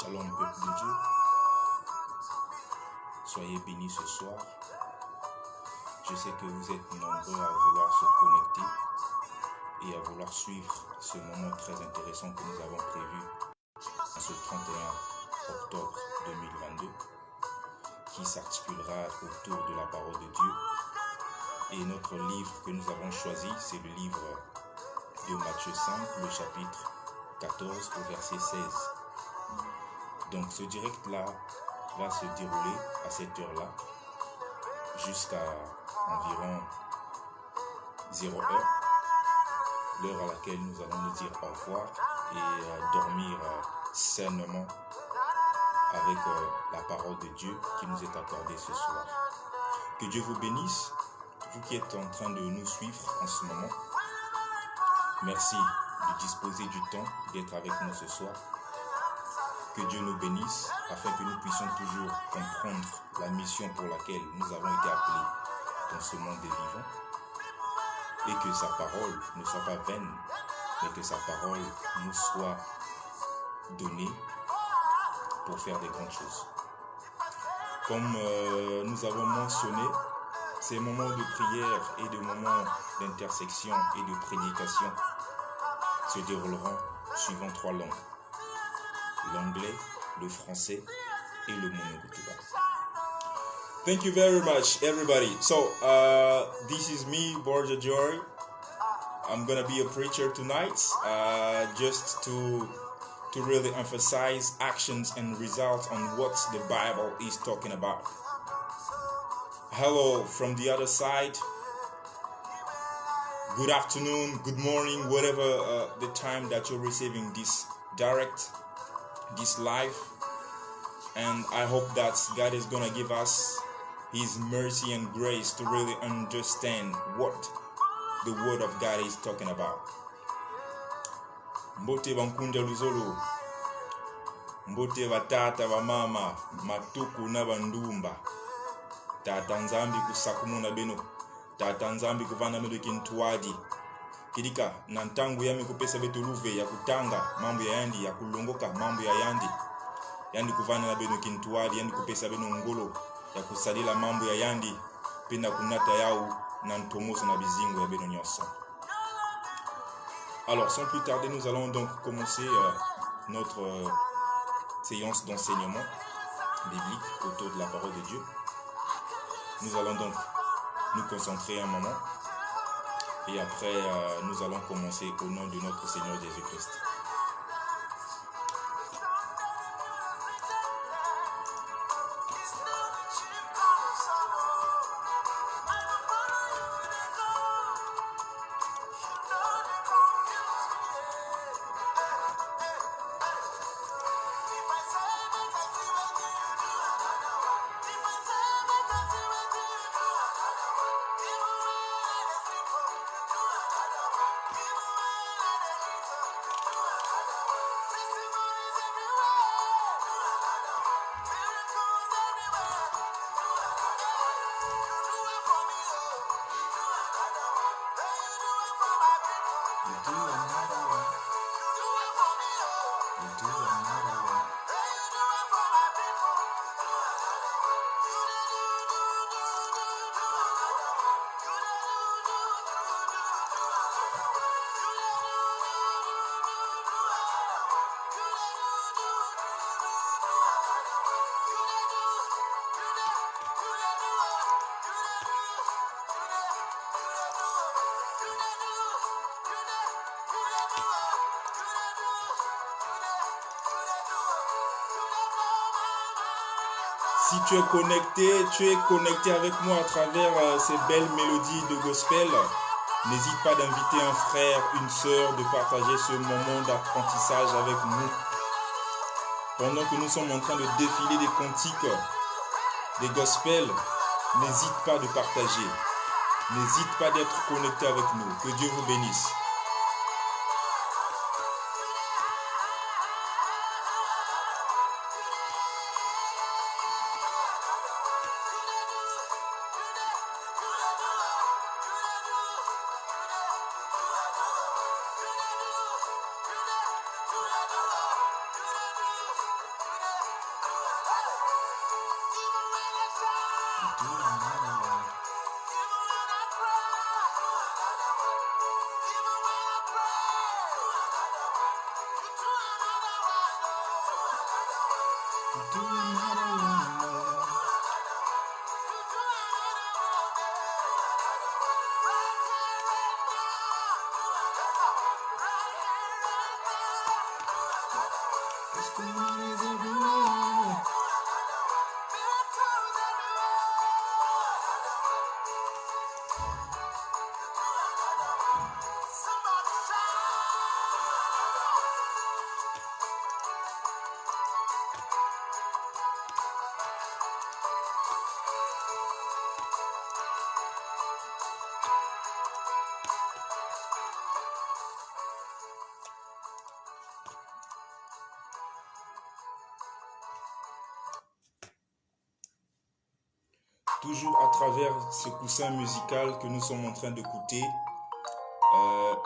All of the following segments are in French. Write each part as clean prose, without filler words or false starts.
Shalom, peuple de Dieu. Soyez bénis ce soir. Je sais que vous êtes nombreux à vouloir se connecter et à vouloir suivre ce moment très intéressant que nous avons prévu en ce 31 octobre 2022 qui s'articulera autour de la parole de Dieu. Et notre livre que nous avons choisi, c'est le livre de Matthieu 5, le chapitre 14 au verset 16. Donc ce direct-là va se dérouler à cette heure-là jusqu'à environ 0 heure, l'heure à laquelle nous allons nous dire au revoir et dormir sainement avec la parole de Dieu qui nous est accordée ce soir. Que Dieu vous bénisse, vous qui êtes en train de nous suivre en ce moment. Merci de disposer du temps d'être avec nous ce soir. Que Dieu nous bénisse afin que nous puissions toujours comprendre la mission pour laquelle nous avons été appelés dans ce monde des vivants et que sa parole ne soit pas vaine, mais que sa parole nous soit donnée pour faire des grandes choses. Comme nous avons mentionné, ces moments de prière et de moments d'intersection et de prédication se dérouleront suivant 3 langues. L'anglais, le français et le monogotuba. Thank you very much, everybody. So, this is me, Borja Jory. I'm gonna be a preacher tonight, just to really emphasize actions and results on what the Bible is talking about. Hello from the other side. Good afternoon, good morning, whatever the time that you're receiving this direct, this live, and I hope that God is gonna give us His mercy and grace to really understand what the Word of God is talking about. Mbote bankunda luzolo, mbote batata bamama, matuku na bandumba, tata nzambi kusakumuna beno, tata nzambi kuvana medo kintuadi, kidika na ntangu yami kupesa betu luve ya kutanga mambo ya yandi ya kulongoka mambo ya yandi kuvana na beno kintuadi yandi kupesa beno ngolo ya kusalila mambo ya yandi penda kunata yao na ntomoso na bizingo ya beno nyoso. Alors sans plus tarder, nous allons donc commencer notre séance d'enseignement biblique autour de la parole de Dieu. Nous allons donc nous concentrer un moment et après nous allons commencer au nom de notre Seigneur Jésus-Christ. Si tu es connecté avec moi à travers ces belles mélodies de gospel, n'hésite pas d'inviter un frère, une sœur, de partager ce moment d'apprentissage avec nous. Pendant que nous sommes en train de défiler des cantiques, des gospels, n'hésite pas de partager. N'hésite pas d'être connecté avec nous. Que Dieu vous bénisse. Toujours à travers ce coussin musical que nous sommes en train d'écouter,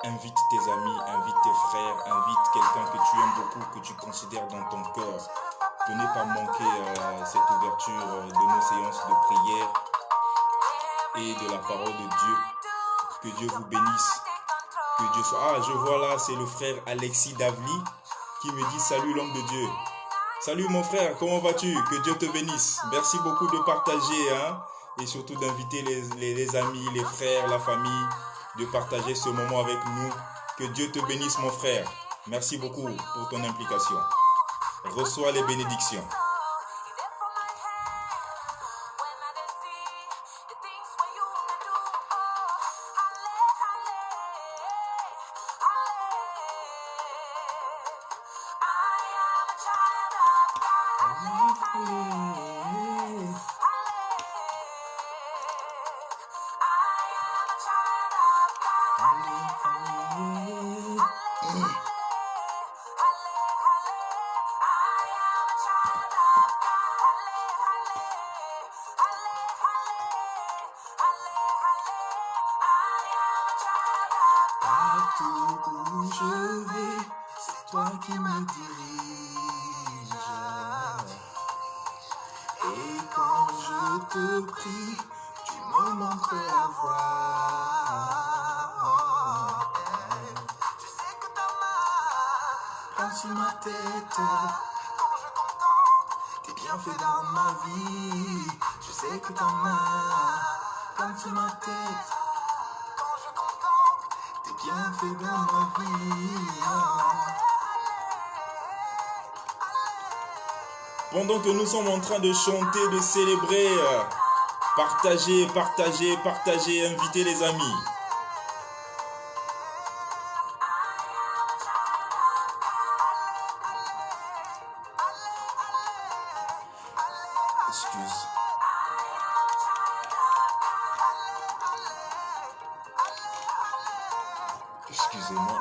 invite tes amis, invite tes frères, invite quelqu'un que tu aimes beaucoup, que tu considères dans ton cœur, pour ne pas manquer cette ouverture de nos séances de prière et de la parole de Dieu. Que Dieu vous bénisse. Que Dieu soit... Ah, je vois là, c'est le frère Alexis Davli qui me dit salut l'homme de Dieu. Salut mon frère, comment vas-tu? Que Dieu te bénisse. Merci beaucoup de partager, hein, et surtout d'inviter les amis, les frères, la famille, de partager ce moment avec nous. Que Dieu te bénisse mon frère. Merci beaucoup pour ton implication. Reçois les bénédictions. Partout où je vais, c'est toi qui me diriges. Et quand je te prie, tu me montres la voie. Tu sais que ta main prend sur ma tête. Quand je contemple tes bienfaits dans ma vie, je sais que ta main prend sur ma tête. Bienfait dans ma vie. Pendant que nous sommes en train de chanter, de célébrer, partagez, partagez, partagez, invitez les amis. Excuse. Excusez-moi.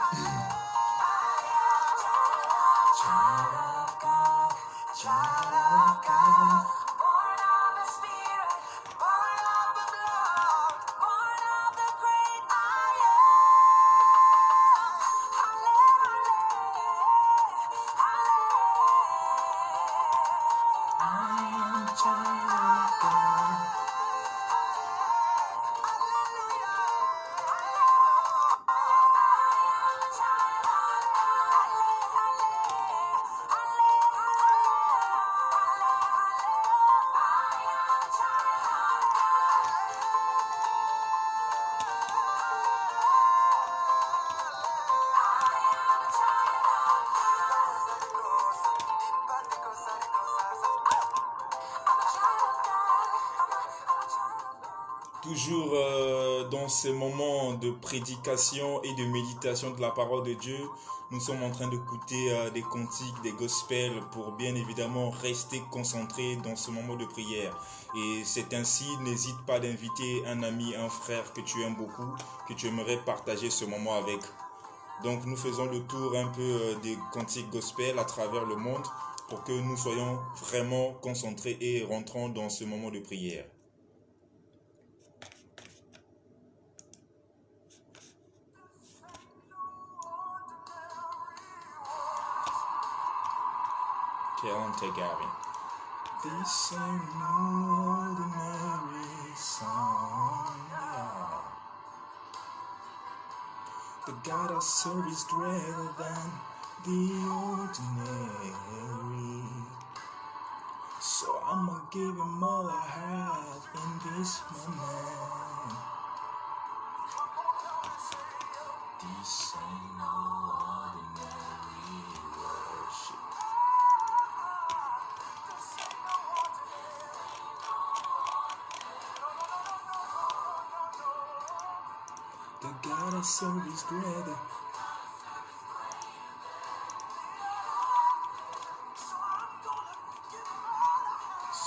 Toujours dans ces moments de prédication et de méditation de la parole de Dieu, nous sommes en train d'écouter des cantiques, des gospels pour bien évidemment rester concentrés dans ce moment de prière. Et c'est ainsi, n'hésite pas d'inviter un ami, un frère que tu aimes beaucoup, que tu aimerais partager ce moment avec. Donc nous faisons le tour un peu des cantiques gospel à travers le monde pour que nous soyons vraiment concentrés et rentrons dans ce moment de prière. This ain't no ordinary song. The God I serve is greater than the ordinary. So I'ma give him all I have in this moment. This ain't no ordinary worship. The God I serve is greater.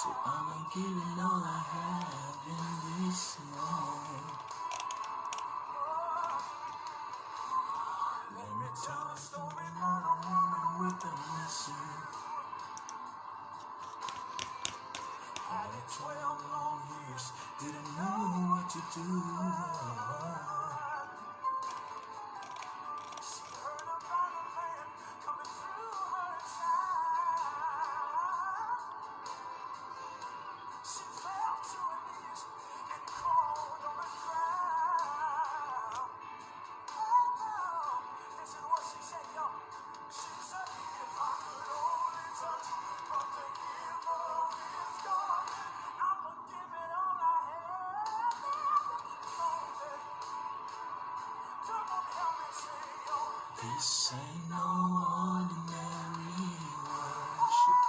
So I'ma give him all I have in this moment. Let me tell a story about a woman with a mission. Had it 12 long years, didn't know what to do. She heard about a man coming through her town. She fell to her knees and crawled on the ground. This is what she said, y'all. She said, if I could only touch but the hem of his garment, I'ma give it all I have. Come on, help me sing, y'all. This ain't no ordinary worship.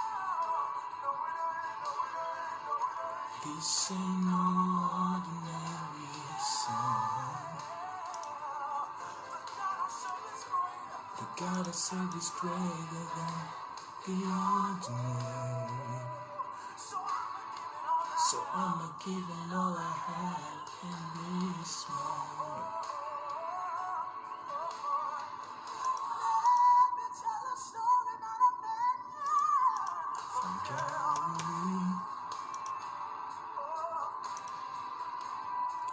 This ain't no ordinary song. The God I serve is greater than the ordinary. So I'ma give him all I have in this moment. From Calvary,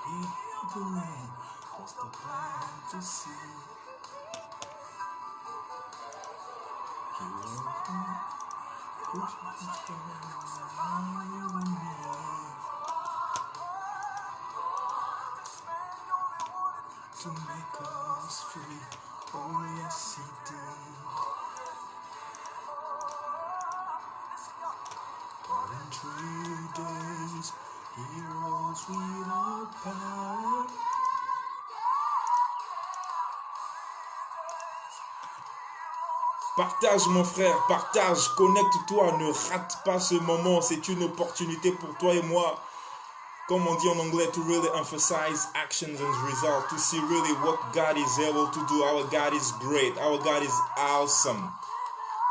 he healed the land, was the plan to see. He walked on, pushed his hands around you and me. To make us free, oh yes he did. But in 3 days, he rose without power. Partage mon frère, partage, connecte-toi, ne rate pas ce moment, c'est une opportunité pour toi et moi. Comme on dit en anglais, to really emphasize actions and results, to see really what God is able to do. Our God is great, our God is awesome.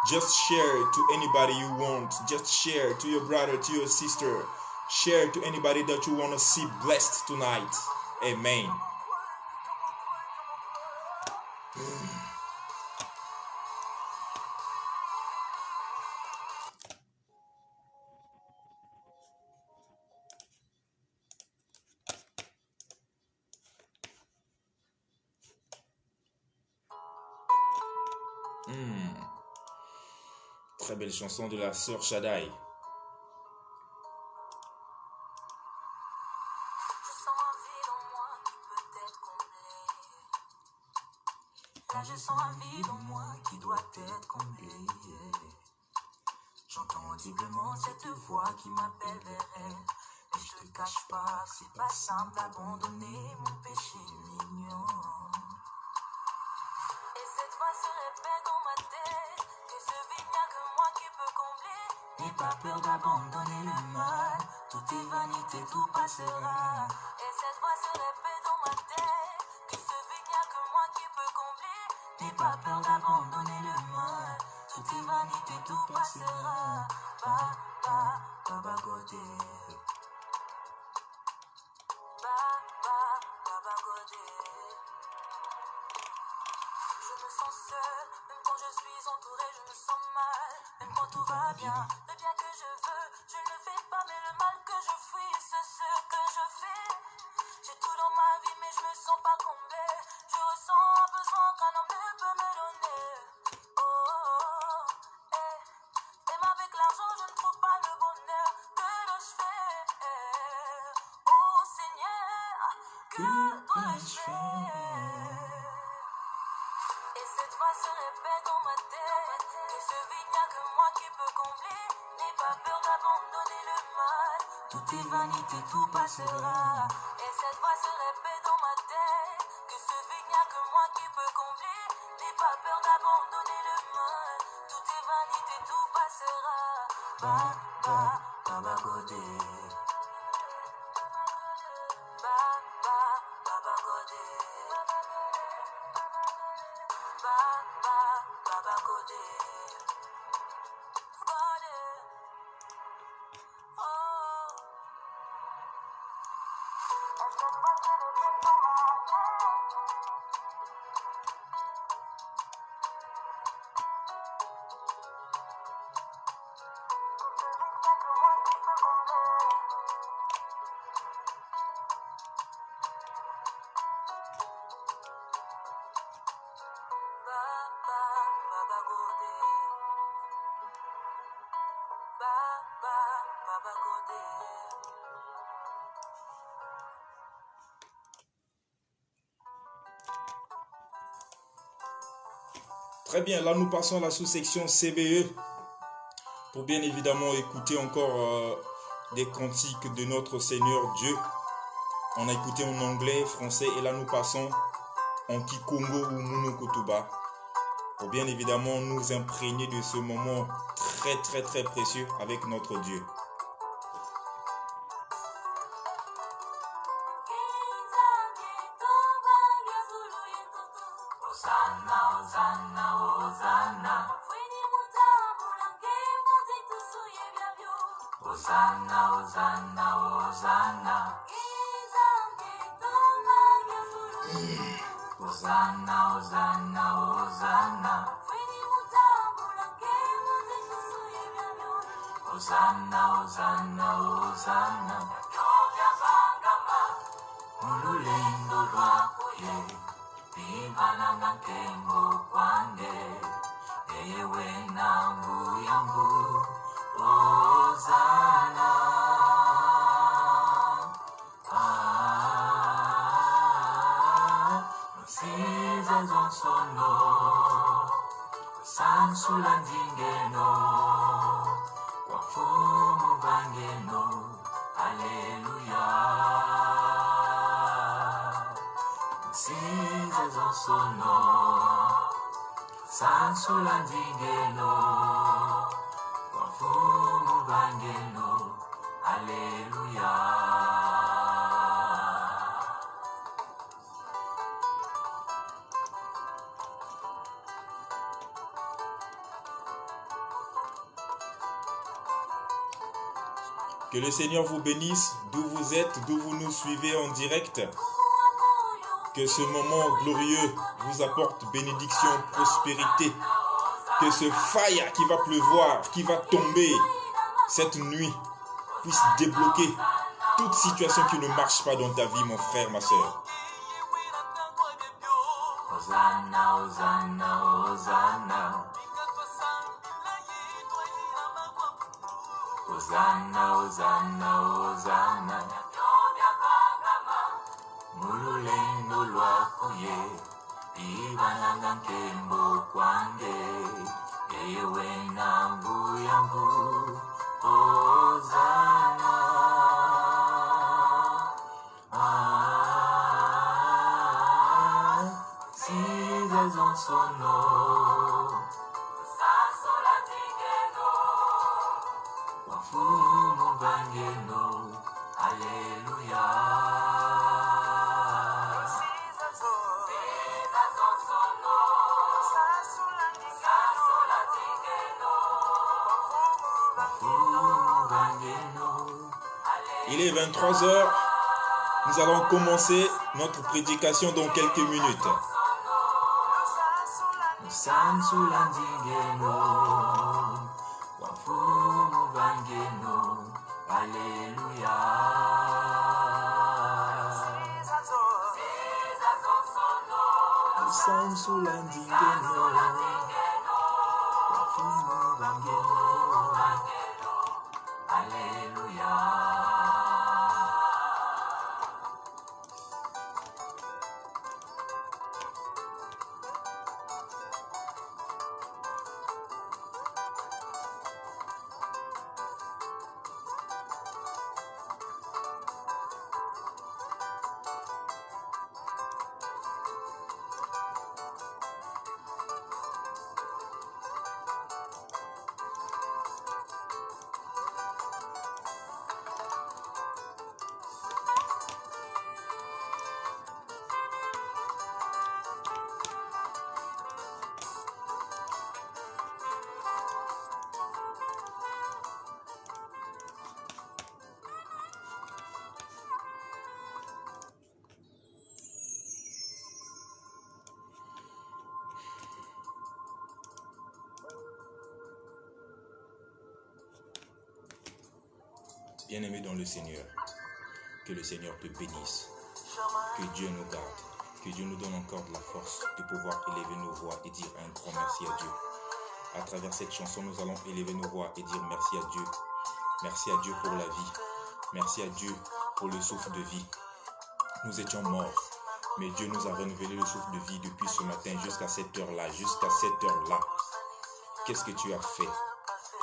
Just share it to anybody you want. Just share to your brother, to your sister. Share to anybody that you want to see blessed tonight. Amen. Très belle chanson de la sœur Shaddai. Là, je sens un vide en moi qui doit être comblé. J'entends audiblement cette voix qui m'appelle vers elle. Et je te cache pas que c'est pas simple d'abandonner mon péché mignon. Et cette voix se répète dans ma tête que ce vide n'y a que moi qui peux combler. N'aie pas peur d'abandonner le mal, tout est vanité, tout passera. Et cette voix se répète dans ma tête que ce vide n'y a que moi qui peux combler. N'aie pas peur d'abandonner le mal, tout est vanité, tout passera. Baba Godé. Baba Godé. Je me sens seule, même quand je suis entourée, je me sens mal. Même quand tout va bien, le bien que je veux, je ne le fais pas, mais le mal que je fuis, c'est ce que je fais. J'ai tout dans ma vie, mais je me sens pas comblée. Je ressens un besoin qu'un homme ne peut me donner. Même avec l'argent, je ne trouve pas le bonheur. Que dois-je faire? Oh Seigneur, que dois-je faire? Et cette voix se répète dans ma tête que ce vide n'y a que moi qui peux combler. N'aie pas peur d'abandonner. Tout est vanité, tout passera. Et cette voix se répète dans ma tête, que ce vide n'y a que moi qui peux combler. N'aie pas peur d'abandonner le mal. Tout est vanité, tout passera. Baba Godé. Baba Godé. Baba Godé. Très bien, là nous passons à la sous-section CBE pour bien évidemment écouter encore des cantiques de notre Seigneur Dieu. On a écouté en anglais, français et là nous passons en Kikongo ou Munokotoba pour bien évidemment nous imprégner de ce moment très précieux avec notre Dieu. Hosanna, Hosanna, Hosanna. Hosanna, Hosanna, Hosanna. Hosanna, Hosanna, Hosanna. Mululendo lwakuye, bibalanga nkembo kwange, ewe nangu yangu. Hosanna, Siza zonsono, sansula ndingeno, wafumu vangeno, Alleluia. Siza zonsono, sansula ndingeno, wafumu vangeno, Alleluia. Que le Seigneur vous bénisse, d'où vous êtes, d'où vous nous suivez en direct. Que ce moment glorieux vous apporte bénédiction, prospérité. Que ce fire qui va pleuvoir, qui va tomber cette nuit, puisse débloquer toute situation qui ne marche pas dans ta vie, mon frère, ma soeur. Hosanna, Hosanna, Hosanna. Hosanna, Hosanna, Hosanna. Mululendo lwakuye, ibalanga nkembo kwange, ewe nangu yangu. Hosanna, siza zonsono, sasola tingeno, wafumu vangeno, Alleluia. Il est 23h. Nous allons commencer notre prédication dans quelques minutes. Bien-aimé dans le Seigneur, que le Seigneur te bénisse, que Dieu nous garde, que Dieu nous donne encore de la force de pouvoir élever nos voix et dire un grand merci à Dieu. À travers cette chanson, nous allons élever nos voix et dire merci à Dieu. Merci à Dieu pour la vie. Merci à Dieu pour le souffle de vie. Nous étions morts, mais Dieu nous a renouvelé le souffle de vie depuis ce matin jusqu'à cette heure-là. Jusqu'à cette heure-là, qu'est-ce que tu as fait?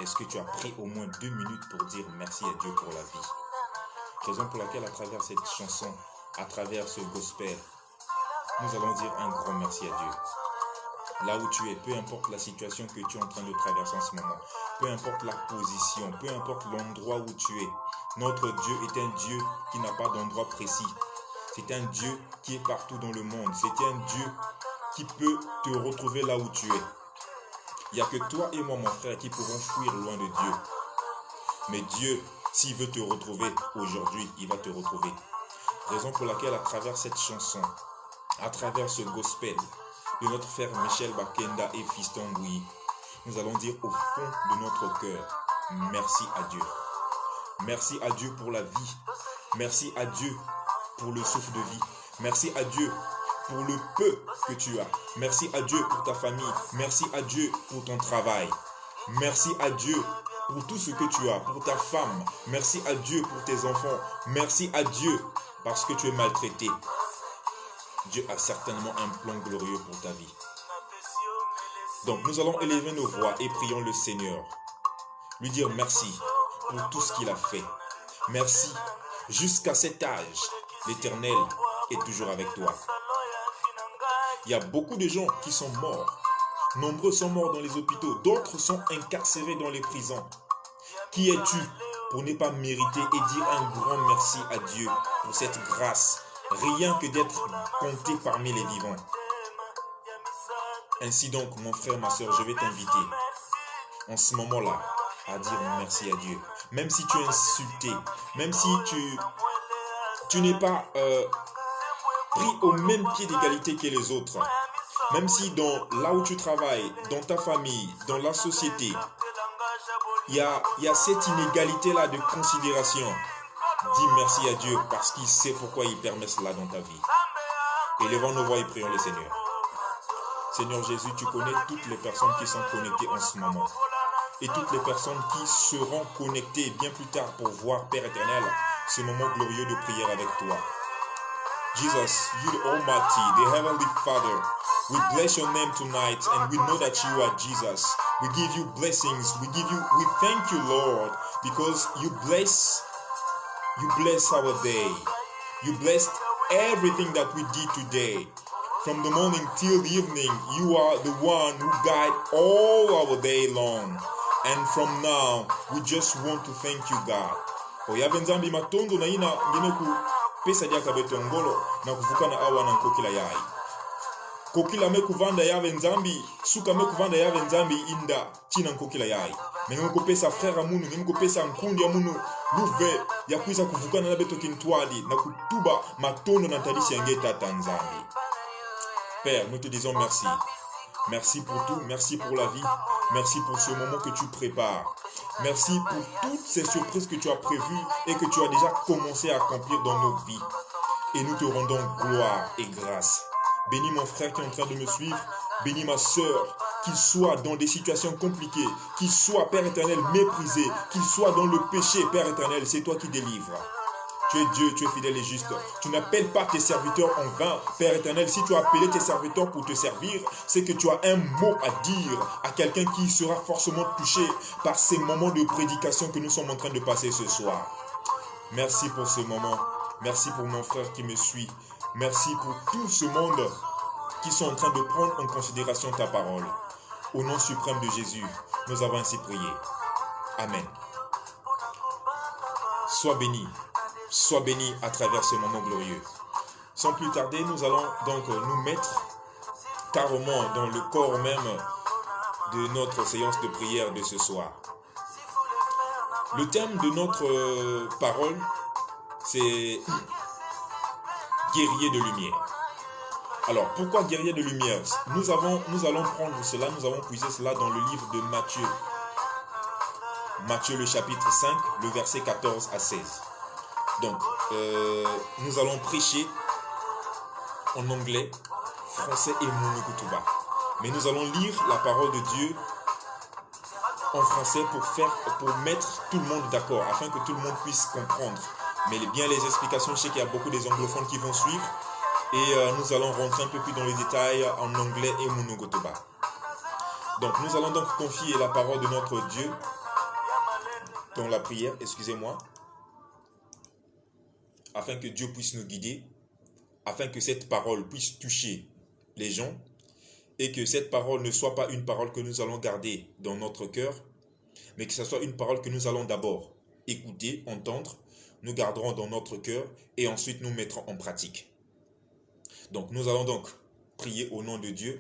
Est-ce que tu as pris au moins 2 minutes pour dire merci à Dieu pour la vie? Raison pour laquelle, à travers cette chanson, à travers ce gospel, nous allons dire un grand merci à Dieu. Là où tu es, peu importe la situation que tu es en train de traverser en ce moment, peu importe la position, peu importe l'endroit où tu es, notre Dieu est un Dieu qui n'a pas d'endroit précis. C'est un Dieu qui est partout dans le monde. C'est un Dieu qui peut te retrouver là où tu es. Il n'y a que toi et moi, mon frère, qui pouvons fuir loin de Dieu. Mais Dieu, s'il veut te retrouver aujourd'hui, il va te retrouver. Raison pour laquelle, à travers cette chanson, à travers ce gospel de notre frère Michel Bakenda et Fiston Bouyi, nous allons dire au fond de notre cœur, merci à Dieu. Merci à Dieu pour la vie. Merci à Dieu pour le souffle de vie. Merci à Dieu pour le peu que tu as. Merci à Dieu pour ta famille. Merci à Dieu pour ton travail. Merci à Dieu pour tout ce que tu as, pour ta femme. Merci à Dieu pour tes enfants. Merci à Dieu parce que tu es maltraité. Dieu a certainement un plan glorieux pour ta vie. Donc nous allons élever nos voix et prions le Seigneur. Lui dire merci pour tout ce qu'il a fait. Merci. Jusqu'à cet âge, l'Éternel est toujours avec toi. Il y a beaucoup de gens qui sont morts. Nombreux sont morts dans les hôpitaux. D'autres sont incarcérés dans les prisons. Qui es-tu pour ne pas mériter et dire un grand merci à Dieu pour cette grâce, rien que d'être compté parmi les vivants? Ainsi donc, mon frère, ma soeur, je vais t'inviter en ce moment-là à dire merci à Dieu. Même si tu es insulté, même si tu n'es pas pris au même pied d'égalité que les autres, même si là où tu travailles, dans ta famille, dans la société, il y a cette inégalité-là de considération, dis merci à Dieu parce qu'il sait pourquoi il permet cela dans ta vie. Élevons nos voix et prions le Seigneur. Seigneur Jésus, tu connais toutes les personnes qui sont connectées en ce moment et toutes les personnes qui seront connectées bien plus tard pour voir, Père éternel, ce moment glorieux de prière avec toi. Jesus, you the Almighty, the Heavenly Father, we bless your name tonight and we know that you are Jesus. We give you blessings. We thank you, Lord, because you bless our day. You blessed everything that we did today. From the morning till the evening, you are the one who guide all our day long. And from now, we just want to thank you, God. Oyabe nzambi matondo na ina ngine ku pesa dia kabeto ngolo na kuvukana awa na nkokila yai. Kokila me kuvanda yave nzambi, suka me kuvanda yave nzambi inda china nkokila yai. Ngine ku pesa frère amunu, ngine ku pesa nkundi amunu luve ya kuiza kuvukana na beto kintwali na kutuba matondo na tadisi yangeta tanzambi. Père, nous te disons merci. Merci pour tout, merci pour la vie, merci pour ce moment que tu prépares. Merci pour toutes ces surprises que tu as prévues et que tu as déjà commencé à accomplir dans nos vies. Et nous te rendons gloire et grâce. Bénis mon frère qui est en train de me suivre, bénis ma soeur, qu'il soit dans des situations compliquées, qu'il soit, Père éternel, méprisé, qu'il soit dans le péché, Père éternel, c'est toi qui délivres. Tu es Dieu, tu es fidèle et juste. Tu n'appelles pas tes serviteurs en vain. Père éternel, si tu as appelé tes serviteurs pour te servir, c'est que tu as un mot à dire à quelqu'un qui sera forcément touché par ces moments de prédication que nous sommes en train de passer ce soir. Merci pour ce moment. Merci pour mon frère qui me suit. Merci pour tout ce monde qui sont en train de prendre en considération ta parole. Au nom suprême de Jésus, nous avons ainsi prié. Amen. Sois béni. Sois béni à travers ce moment glorieux. Sans plus tarder, nous allons donc nous mettre carrément dans le corps même de notre séance de prière de ce soir. Le thème de notre parole, c'est guerrier de lumière. Alors, pourquoi guerrier de lumière? Nous allons prendre cela, nous allons puiser cela dans le livre de Matthieu. Matthieu le chapitre 5, le verset 14 à 16. Donc, nous allons prêcher en anglais, français et monokutuba. Mais nous allons lire la parole de Dieu en français pour mettre tout le monde d'accord, afin que tout le monde puisse comprendre. Mais bien les explications, je sais qu'il y a beaucoup des anglophones qui vont suivre. Et nous allons rentrer un peu plus dans les détails en anglais et monokutuba. Donc, nous allons donc confier la parole de notre Dieu dans la prière, excusez-moi, afin que Dieu puisse nous guider, afin que cette parole puisse toucher les gens et que cette parole ne soit pas une parole que nous allons garder dans notre cœur, mais que ce soit une parole que nous allons d'abord écouter, entendre, nous garderons dans notre cœur et ensuite nous mettrons en pratique. Donc nous allons donc prier au nom de Dieu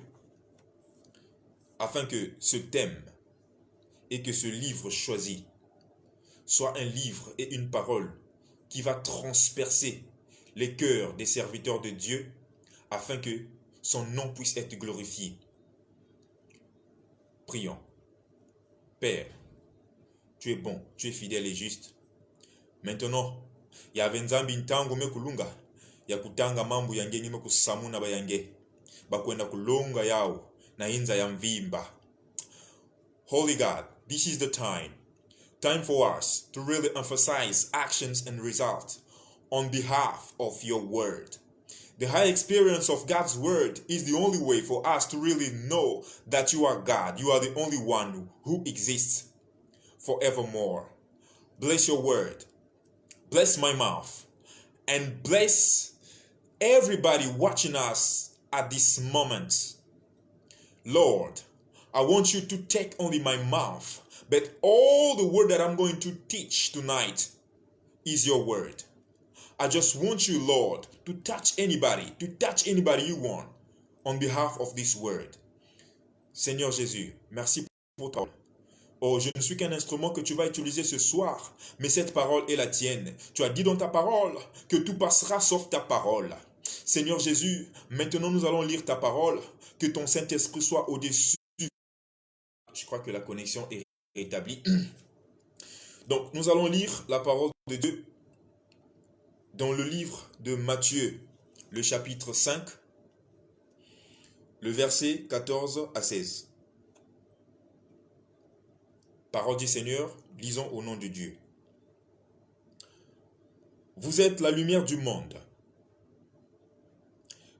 afin que ce thème et que ce livre choisi soit un livre et une parole qui va transpercer les cœurs des serviteurs de Dieu afin que son nom puisse être glorifié. Prions. Père, tu es bon, tu es fidèle et juste. Maintenant, ya venzambi ntango mekulunga ya kutanga mambo yange nyime kusamuna bayange bakwenda kulonga yao na inza ya mvimba. Holy God, this is the time for us to really emphasize actions and results on behalf of your word. The high experience of God's word is the only way for us to really know that you are God. You are the only one who exists forevermore. Bless your word. Bless my mouth. And bless everybody watching us at this moment. Lord, I want you to take only my mouth, but all the word that I'm going to teach tonight is your word. I just want you, Lord, to touch anybody you want on behalf of this word. Seigneur Jésus, merci pour ta parole. Oh, je ne suis qu'un instrument que tu vas utiliser ce soir, mais cette parole est la tienne. Tu as dit dans ta parole que tout passera sauf ta parole. Seigneur Jésus, maintenant nous allons lire ta parole, que ton Saint-Esprit soit au-dessus. Je crois que la connexion est rétablie. Donc, nous allons lire la parole de Dieu dans le livre de Matthieu, le chapitre 5, le verset 14 à 16. Parole du Seigneur, lisons au nom de Dieu. Vous êtes la lumière du monde.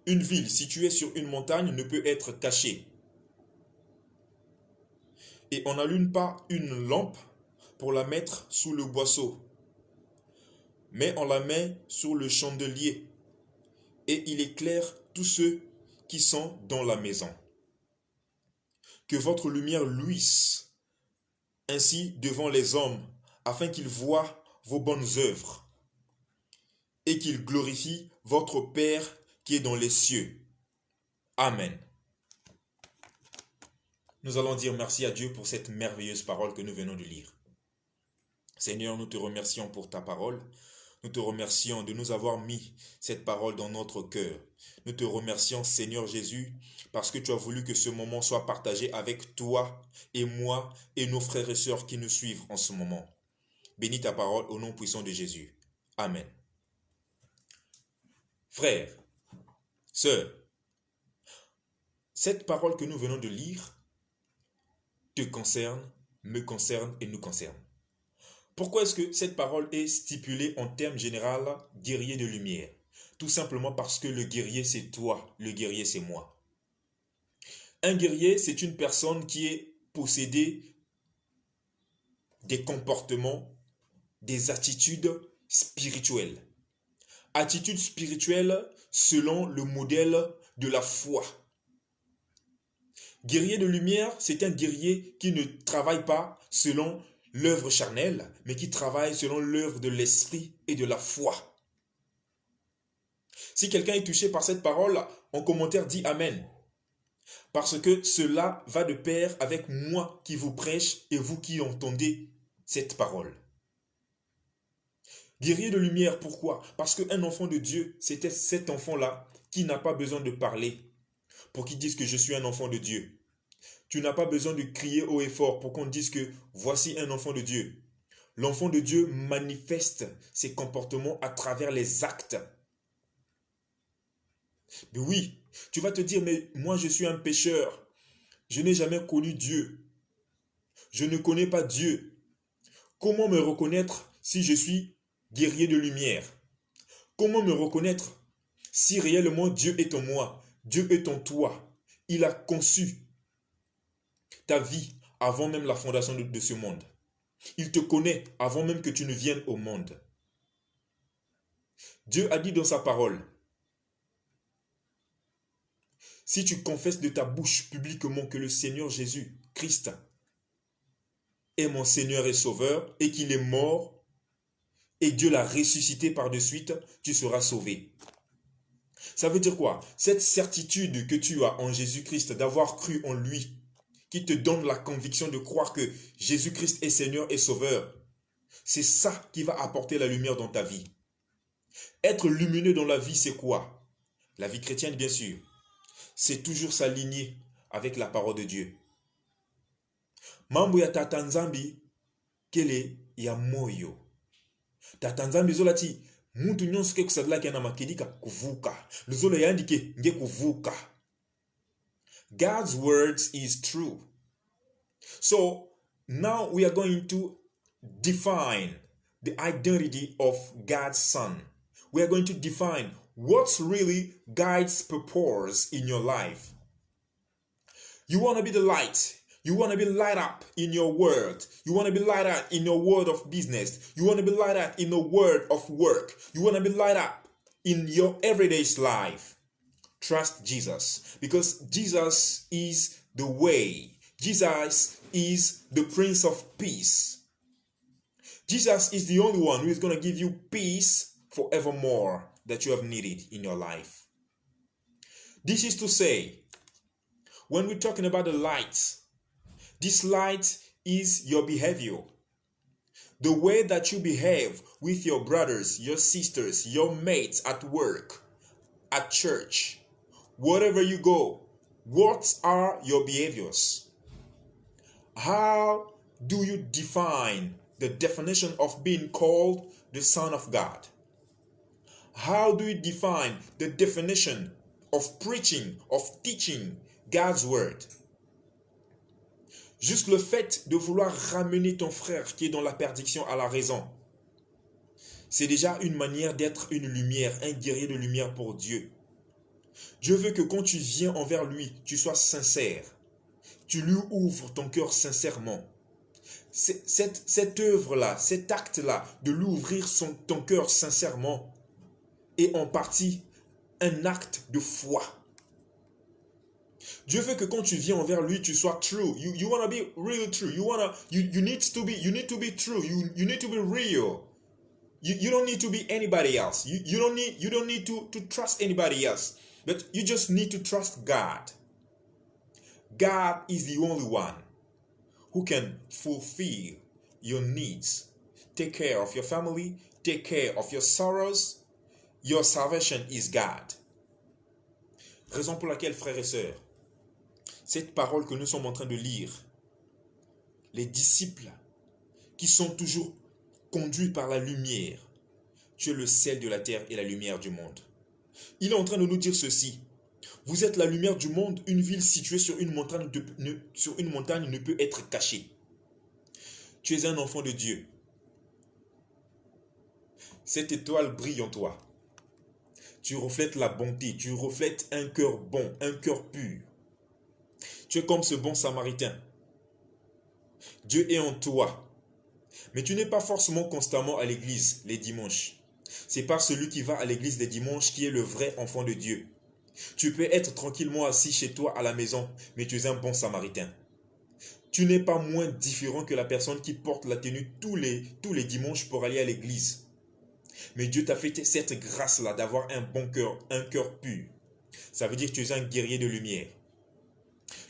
Une ville située sur une montagne ne peut être cachée. Et on n'allume pas une lampe pour la mettre sous le boisseau, mais on la met sur le chandelier et il éclaire tous ceux qui sont dans la maison. Que votre lumière luise ainsi devant les hommes, afin qu'ils voient vos bonnes œuvres et qu'ils glorifient votre Père qui est dans les cieux. Amen. Nous allons dire merci à Dieu pour cette merveilleuse parole que nous venons de lire. Seigneur, nous te remercions pour ta parole. Nous te remercions de nous avoir mis cette parole dans notre cœur. Nous te remercions, Seigneur Jésus, parce que tu as voulu que ce moment soit partagé avec toi et moi et nos frères et sœurs qui nous suivent en ce moment. Bénis ta parole au nom puissant de Jésus. Amen. Frères, sœurs, cette parole que nous venons de lire te concerne, me concerne et nous concerne. Pourquoi est-ce que cette parole est stipulée en termes généraux, guerrier de lumière? Tout simplement parce que le guerrier c'est toi, le guerrier c'est moi. Un guerrier c'est une personne qui est possédée des comportements, des attitudes spirituelles. Attitudes spirituelles selon le modèle de la foi. Guerrier de lumière, c'est un guerrier qui ne travaille pas selon l'œuvre charnelle, mais qui travaille selon l'œuvre de l'esprit et de la foi. Si quelqu'un est touché par cette parole, en commentaire dit Amen. Parce que cela va de pair avec moi qui vous prêche et vous qui entendez cette parole. Guerrier de lumière, pourquoi? Parce qu'un enfant de Dieu, c'était cet enfant-là qui n'a pas besoin de parler pour qu'il dise que je suis un enfant de Dieu. Tu n'as pas besoin de crier haut et fort pour qu'on dise que voici un enfant de Dieu. L'enfant de Dieu manifeste ses comportements à travers les actes. Mais oui, tu vas te dire, mais moi je suis un pécheur. Je n'ai jamais connu Dieu. Je ne connais pas Dieu. Comment me reconnaître si je suis guerrier de lumière? Comment me reconnaître si réellement Dieu est en moi, Dieu est en toi? Il a conçu ta vie avant même la fondation de ce monde. Il te connaît avant même que tu ne viennes au monde. Dieu a dit dans sa parole, si tu confesses de ta bouche publiquement que le Seigneur Jésus-Christ est mon Seigneur et Sauveur et qu'il est mort et Dieu l'a ressuscité par de suite, tu seras sauvé. Ça veut dire quoi? Cette certitude que tu as en Jésus-Christ, d'avoir cru en lui, qui te donne la conviction de croire que Jésus-Christ est Seigneur et Sauveur, c'est ça qui va apporter la lumière dans ta vie. Être lumineux dans la vie, c'est quoi? La vie chrétienne, bien sûr. C'est toujours s'aligner avec la parole de Dieu. Mambo ya tata nzambi kele ya moyo. Tata nzambi zolati muntu nyonso ke kusadilaki na makedika kuvuka. Luzolo yandike nge kuvuka. God's words is true. So now we are going to define the identity of God's Son. We are going to define what's really God's purpose in your life. You want to be the light. You want to be light up in your word. You want to be light up in your word of business. You want to be light up in the word of work. You want to be light up in your everyday life. Trust Jesus, because Jesus is the way. Jesus is the Prince of Peace. Jesus is the only one who is going to give you peace forevermore that you have needed in your life. This is to say, when we're talking about the light, this light is your behavior. The way that you behave with your brothers, your sisters, your mates at work, at church, wherever you go, what are your behaviors? How do you define the definition of being called the Son of God? How do you define the definition of preaching, of teaching God's word? Juste le fait de vouloir ramener ton frère qui est dans la perdition à la raison, c'est déjà une manière d'être une lumière, un guerrier de lumière pour Dieu. Dieu veut que quand tu viens envers lui, tu sois sincère. Tu lui ouvres ton cœur sincèrement. Cette œuvre-là, cet acte-là, de lui ouvrir ton cœur sincèrement, est en partie un acte de foi. Dieu veut que quand tu viens envers lui, tu sois true. You want to be really true. You need to be true. You need to be real. You don't need to be anybody else. You don't need to trust anybody else. But you just need to trust God. God is the only one who can fulfill your needs. Take care of your family. Take care of your sorrows. Your salvation is God. Raison pour laquelle, frères et sœurs, cette parole que nous sommes en train de lire, les disciples qui sont toujours conduits par la lumière, tu es le sel de la terre et la lumière du monde. Il est en train de nous dire ceci. Vous êtes la lumière du monde, une ville située sur une montagne ne peut être cachée. Tu es un enfant de Dieu. Cette étoile brille en toi. Tu reflètes la bonté, tu reflètes un cœur bon, un cœur pur. Tu es comme ce bon samaritain. Dieu est en toi. Mais tu n'es pas forcément constamment à l'église les dimanches. C'est pas celui qui va à l'église les dimanches qui est le vrai enfant de Dieu. Tu peux être tranquillement assis chez toi à la maison, mais tu es un bon samaritain. Tu n'es pas moins différent que la personne qui porte la tenue tous les dimanches pour aller à l'église. Mais Dieu t'a fait cette grâce-là d'avoir un bon cœur, un cœur pur. Ça veut dire que tu es un guerrier de lumière.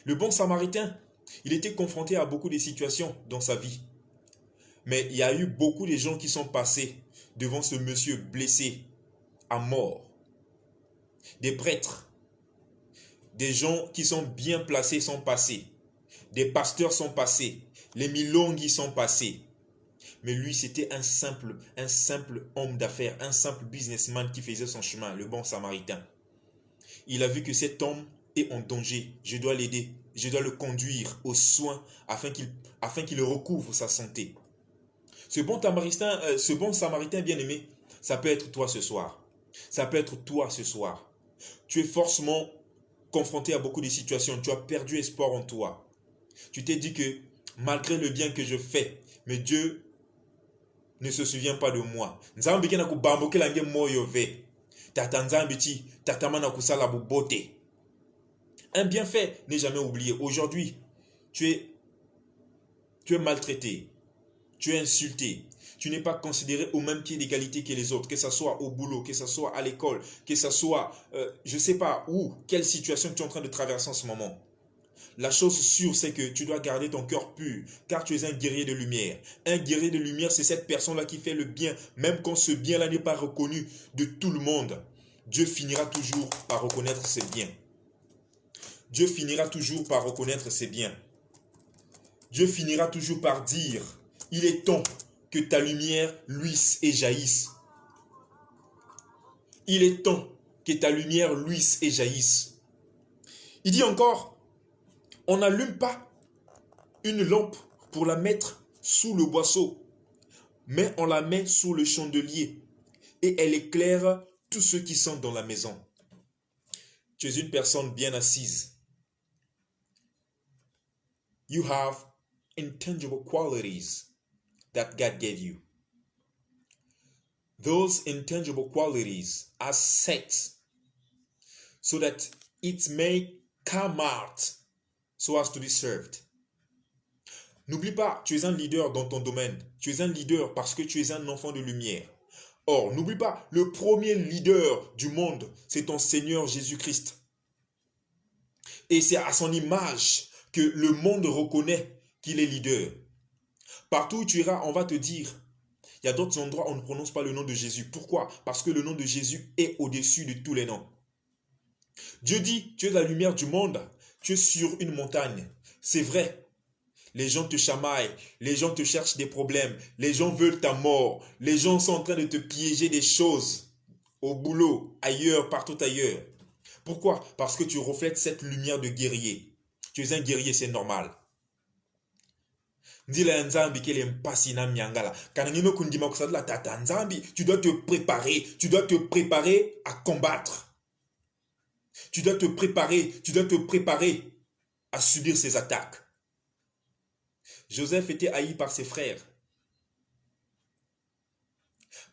Le bon samaritain, il était confronté à beaucoup de situations dans sa vie. Mais il y a eu beaucoup de gens qui sont passés devant ce monsieur blessé à mort. Des prêtres, des gens qui sont bien placés sont passés. des pasteurs sont passés, les Milongi sont passés. Mais lui, c'était un simple homme d'affaires, un simple businessman qui faisait son chemin, le bon samaritain. Il a vu que cet homme est en danger. Je dois l'aider. Je dois le conduire aux soins afin qu'il recouvre sa santé. Ce bon samaritain bien-aimé, ça peut être toi ce soir. Ça peut être toi ce soir. Tu es forcément confronté à beaucoup de situations. Tu as perdu espoir en toi. Tu t'es dit que malgré le bien que je fais, mais Dieu ne se souvient pas de moi. Un bienfait n'est jamais oublié. Aujourd'hui, tu es maltraité, tu es insulté, tu n'es pas considéré au même pied d'égalité que les autres, que ce soit au boulot, que ce soit à l'école, que ce soit, je ne sais pas où, quelle situation tu es en train de traverser en ce moment. La chose sûre, c'est que tu dois garder ton cœur pur, car tu es un guerrier de lumière. Un guerrier de lumière, c'est cette personne-là qui fait le bien, même quand ce bien-là n'est pas reconnu de tout le monde. Dieu finira toujours par reconnaître ses biens. Dieu finira toujours par reconnaître ses biens. Dieu finira toujours par dire, il est temps que ta lumière luise et jaillisse. Il est temps que ta lumière luise et jaillisse. Il dit encore, on n'allume pas une lampe pour la mettre sous le boisseau, mais on la met sous le chandelier et elle éclaire tous ceux qui sont dans la maison. Tu es une personne bien assise. You have intangible qualities that God gave you. Those intangible qualities are set so that it may come out so as to be served. N'oublie pas, tu es un leader dans ton domaine. Tu es un leader parce que tu es un enfant de lumière. Or, n'oublie pas, le premier leader du monde, c'est ton Seigneur Jésus-Christ. Et c'est à son image que le monde reconnaît qu'il est leader. Partout où tu iras, on va te dire, il y a d'autres endroits où on ne prononce pas le nom de Jésus. Pourquoi? Parce que le nom de Jésus est au-dessus de tous les noms. Dieu dit, tu es la lumière du monde, tu es sur une montagne. C'est vrai. Les gens te chamaillent, les gens te cherchent des problèmes, les gens veulent ta mort, les gens sont en train de te piéger des choses au boulot, ailleurs, partout ailleurs. Pourquoi? Parce que tu reflètes cette lumière de guerrier. Tu es un guerrier, c'est normal. Tu dois te préparer à combattre. Tu dois te préparer à subir ces attaques. Joseph était haï par ses frères.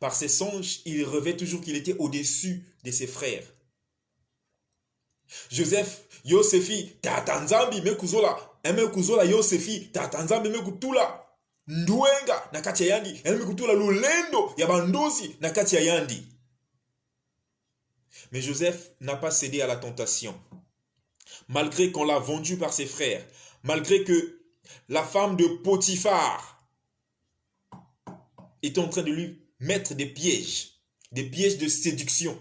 Par ses songes, il rêvait toujours qu'il était au-dessus de ses frères. Joseph, Yosefi, tatanzambi mekuzola, emekuzola Yosefi, tatanzambi mekutula, nduenga na kati ya yandi, emekutula lulendo ya bandozi na kati ya yandi. Mais Joseph n'a pas cédé à la tentation. Malgré qu'on l'a vendu par ses frères, malgré que la femme de Potiphar était en train de lui mettre des pièges de séduction,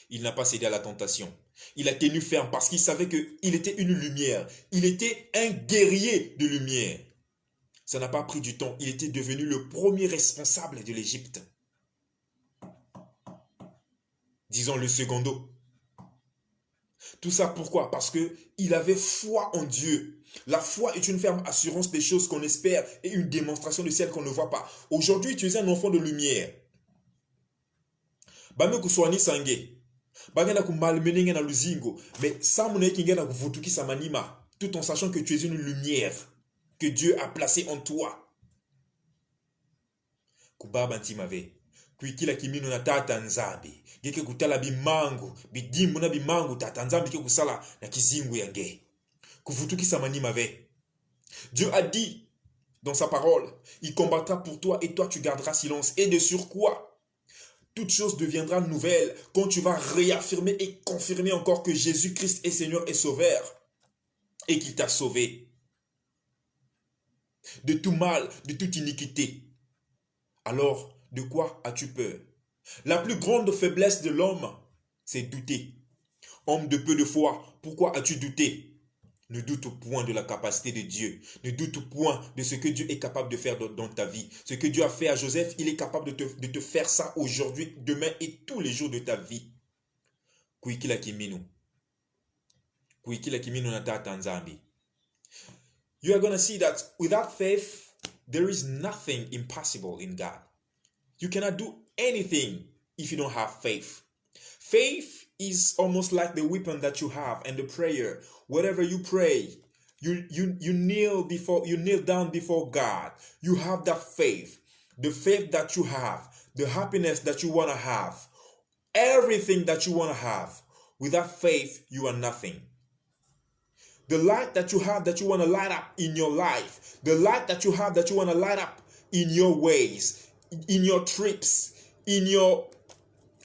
il n'a pas cédé à la tentation. Il a tenu ferme parce qu'il savait qu'il était une lumière. Il était un guerrier de lumière. Ça n'a pas pris du temps. Il était devenu le premier responsable de l'Égypte. Disons le secondo. Tout ça pourquoi? Parce qu'il avait foi en Dieu. La foi est une ferme assurance des choses qu'on espère et une démonstration de celles qu'on ne voit pas. Aujourd'hui, tu es un enfant de lumière. Bame kuswani sange. Bagana kumalmenenge na luzingo. Mais ça mune kinga na kuvutuki samanima. Tout en sachant que tu es une lumière que Dieu a placée en toi. Kubaba ntimave. Kuikila kimino na tata nzambi. Geke kutala bimangu. Bidimbu na bimangu tata nzambi ke kusala na kizingu yange. Kuvutuki samanima ve. Dieu a dit dans sa parole, il combattra pour toi et toi tu garderas silence. Et de surcroît, toute chose deviendra nouvelle quand tu vas réaffirmer et confirmer encore que Jésus-Christ est Seigneur et Sauveur et qu'il t'a sauvé de tout mal, de toute iniquité. Alors, de quoi as-tu peur? La plus grande faiblesse de l'homme, c'est douter. Homme de peu de foi, pourquoi as-tu douté? Ne doute point de la capacité de Dieu. Ne doute point de ce que Dieu est capable de faire dans ta vie. Ce que Dieu a fait à Joseph, il est capable de te faire ça aujourd'hui, demain et tous les jours de ta vie. Kuikila kiminu. Kuikila kiminu na tata nzambi. You are going to see that without faith, there is nothing impossible in God. You cannot do anything if you don't have faith. Faith is almost like the weapon that you have and the prayer. Whatever you pray, you kneel down before God. You have that faith. The faith that you have, the happiness that you want to have, everything that you want to have. Without faith, you are nothing. The light that you have that you want to light up in your life, the light that you have that you want to light up in your ways, in your trips, in your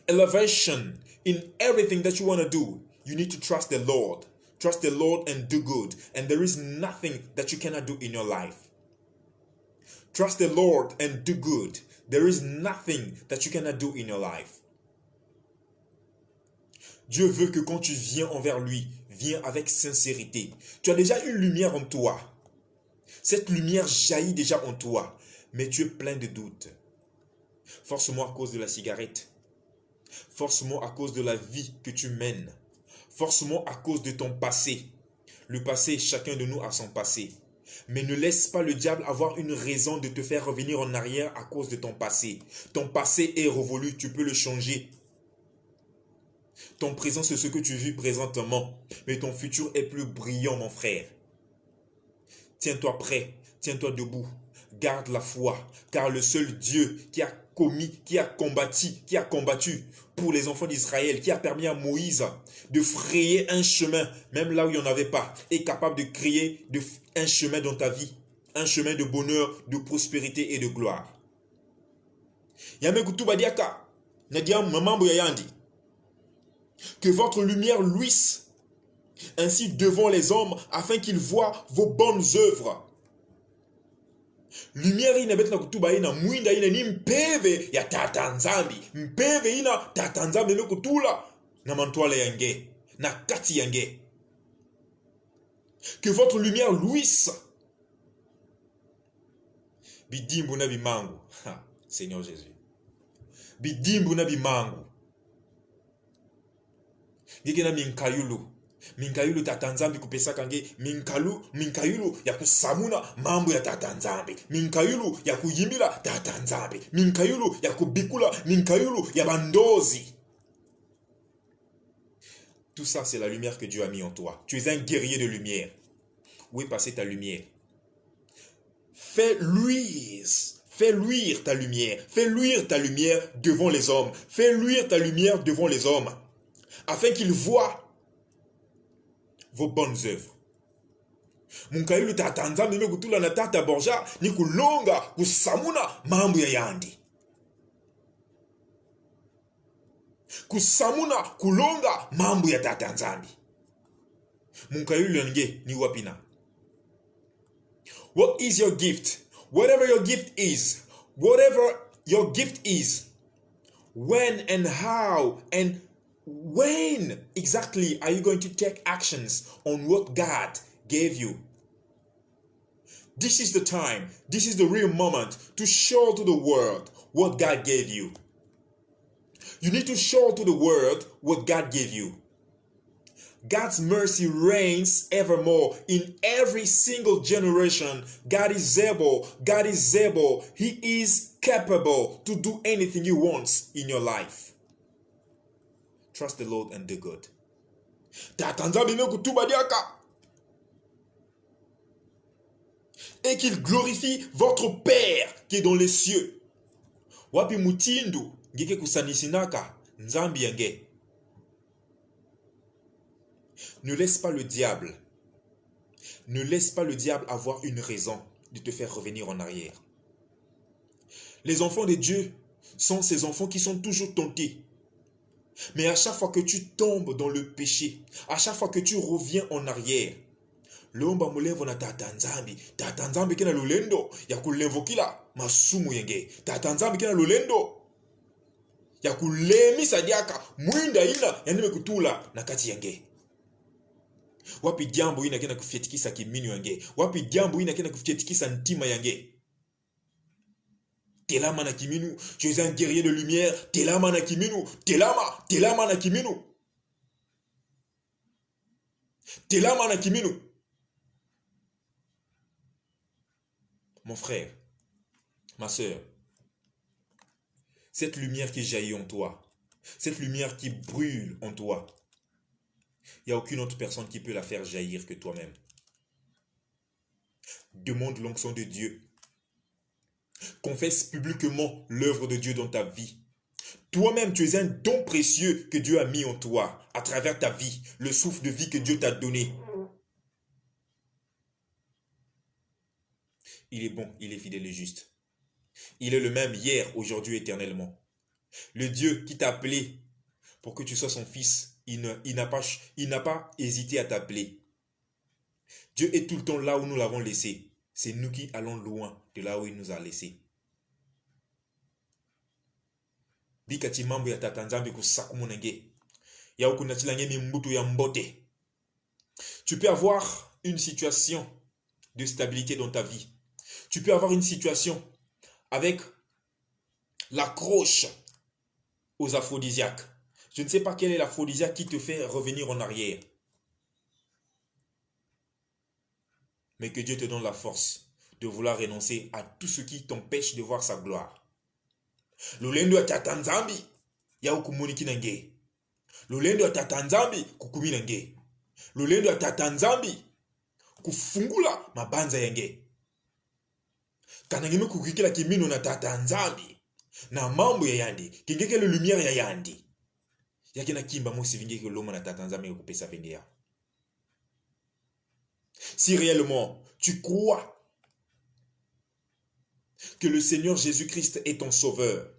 elevation, in everything that you want to do, you need to trust the Lord. Trust the Lord and do good. And there is nothing that you cannot do in your life. Trust the Lord and do good. There is nothing that you cannot do in your life. Dieu veut que quand tu viens envers lui, viens avec sincérité. Tu as déjà une lumière en toi. Cette lumière jaillit déjà en toi, mais tu es plein de doutes. Forcément à cause de la cigarette. Forcément à cause de la vie que tu mènes. Forcément à cause de ton passé. Le passé, chacun de nous a son passé. Mais ne laisse pas le diable avoir une raison de te faire revenir en arrière à cause de ton passé. Ton passé est révolu, tu peux le changer. Ton présent, c'est ce que tu vis présentement. Mais ton futur est plus brillant, mon frère. Tiens-toi prêt, tiens-toi debout. Garde la foi, car le seul Dieu qui a combattu pour les enfants d'Israël, qui a permis à Moïse de frayer un chemin, même là où il n'y en avait pas, est capable de créer un chemin dans ta vie, un chemin de bonheur, de prospérité et de gloire. Que votre lumière luise ainsi devant les hommes, afin qu'ils voient vos bonnes œuvres. Lumière ina betna kutuba ina mwinda ina ni mpeve ya tata nzambi. Mpeve ina tata nzambi me kutula na mantwale yange, na kati yange. Que votre lumière luise. Bidimbu na bimangu. Seigneur Jésus. Bidimbu na bimangu. Gike na minkayulu. Minkayulu tatanzambi kupesa kange minkayulu ya kusamuna mambo ya tatanzambi, minkayulu ya kuyimbila tatanzambi, minkayulu ya kubikula, minkayulu ya bandozi. Tout ça, c'est la lumière que Dieu a mis en toi. Tu es un guerrier de lumière. Où est passée ta lumière? Fais luire ta lumière. Fais luire ta lumière devant les hommes. Fais luire ta lumière devant les hommes, afin qu'ils voient vos bonnes œuvres. Munkayulu tatanzambi me kutula na tata borja ni kulonga kusamuna mambo ya yandi. Kusamuna kulonga mambo ya tatanzambi. Munkayulu nge ni wapina. What is your gift? Whatever your gift is, when and how and when exactly are you going to take actions on what God gave you? This is the time, this is the real moment to show to the world what God gave you. You need to show to the world what God gave you. God's mercy reigns evermore in every single generation. God is able. He is capable to do anything He wants in your life. Trust the Lord and do good. Et qu'il glorifie votre Père qui est dans les cieux. Wapi mutindu ngike kusanisinaka nzambi yange. Ne laisse pas le diable avoir une raison de te faire revenir en arrière. Les enfants de Dieu sont ces enfants qui sont toujours tentés. Mais à chaque fois que tu tombes dans le péché, à chaque fois que tu reviens en arrière, lomba mulevo na tatanzambi kena lulendo ya kulemvokila masumu yenge, tatanzambi kena lulendo ya kulemi sadiaka mwinda ina yanime kutula na kati yenge. Wapi diambo inakenda kufyetikisa kiminu yange. Wapi diambo inakenda kufyetikisa ntima yange. Telama na kiminu. Je suis un guerrier de lumière. Telama na kiminu. Telama na kiminu. Telama na kiminu. Mon frère, ma soeur, cette lumière qui jaillit en toi, cette lumière qui brûle en toi, il n'y a aucune autre personne qui peut la faire jaillir que toi-même. Demande l'onction de Dieu. Confesse publiquement l'œuvre de Dieu dans ta vie. Toi-même, tu es un don précieux que Dieu a mis en toi, à travers ta vie, le souffle de vie que Dieu t'a donné. Il est bon, il est fidèle et juste. Il est le même hier, aujourd'hui, éternellement. Le Dieu qui t'a appelé pour que tu sois son fils, il n'a pas hésité à t'appeler. Dieu est tout le temps là où nous l'avons laissé. C'est nous qui allons loin de là où il nous a laissés. Bikati mambo ya tatanzambi kusakumunenge. Ya ukunachilange mimbutu ya mbote. Tu peux avoir une situation de stabilité dans ta vie. Tu peux avoir une situation avec l'accroche aux aphrodisiaques. Je ne sais pas quel est l'aphrodisiaque qui te fait revenir en arrière. Mais que Dieu te donne la force de vouloir renoncer à tout ce qui t'empêche de voir sa gloire. Lolendo ya tatanzambi ya ukumuniki nange. Lolendo ya tatanzambi kukumi nange. Lolendo ya tatanzambi kufungula mabanza yange. Kanangime kukikila kimino na tatanzambi. Na mambo ya yandi. Kingeke le lumière ya yandi. Yakina kimba mosi vingeke loma na tatanzambi kupesa vingea. Si réellement tu crois que le Seigneur Jésus-Christ est ton sauveur,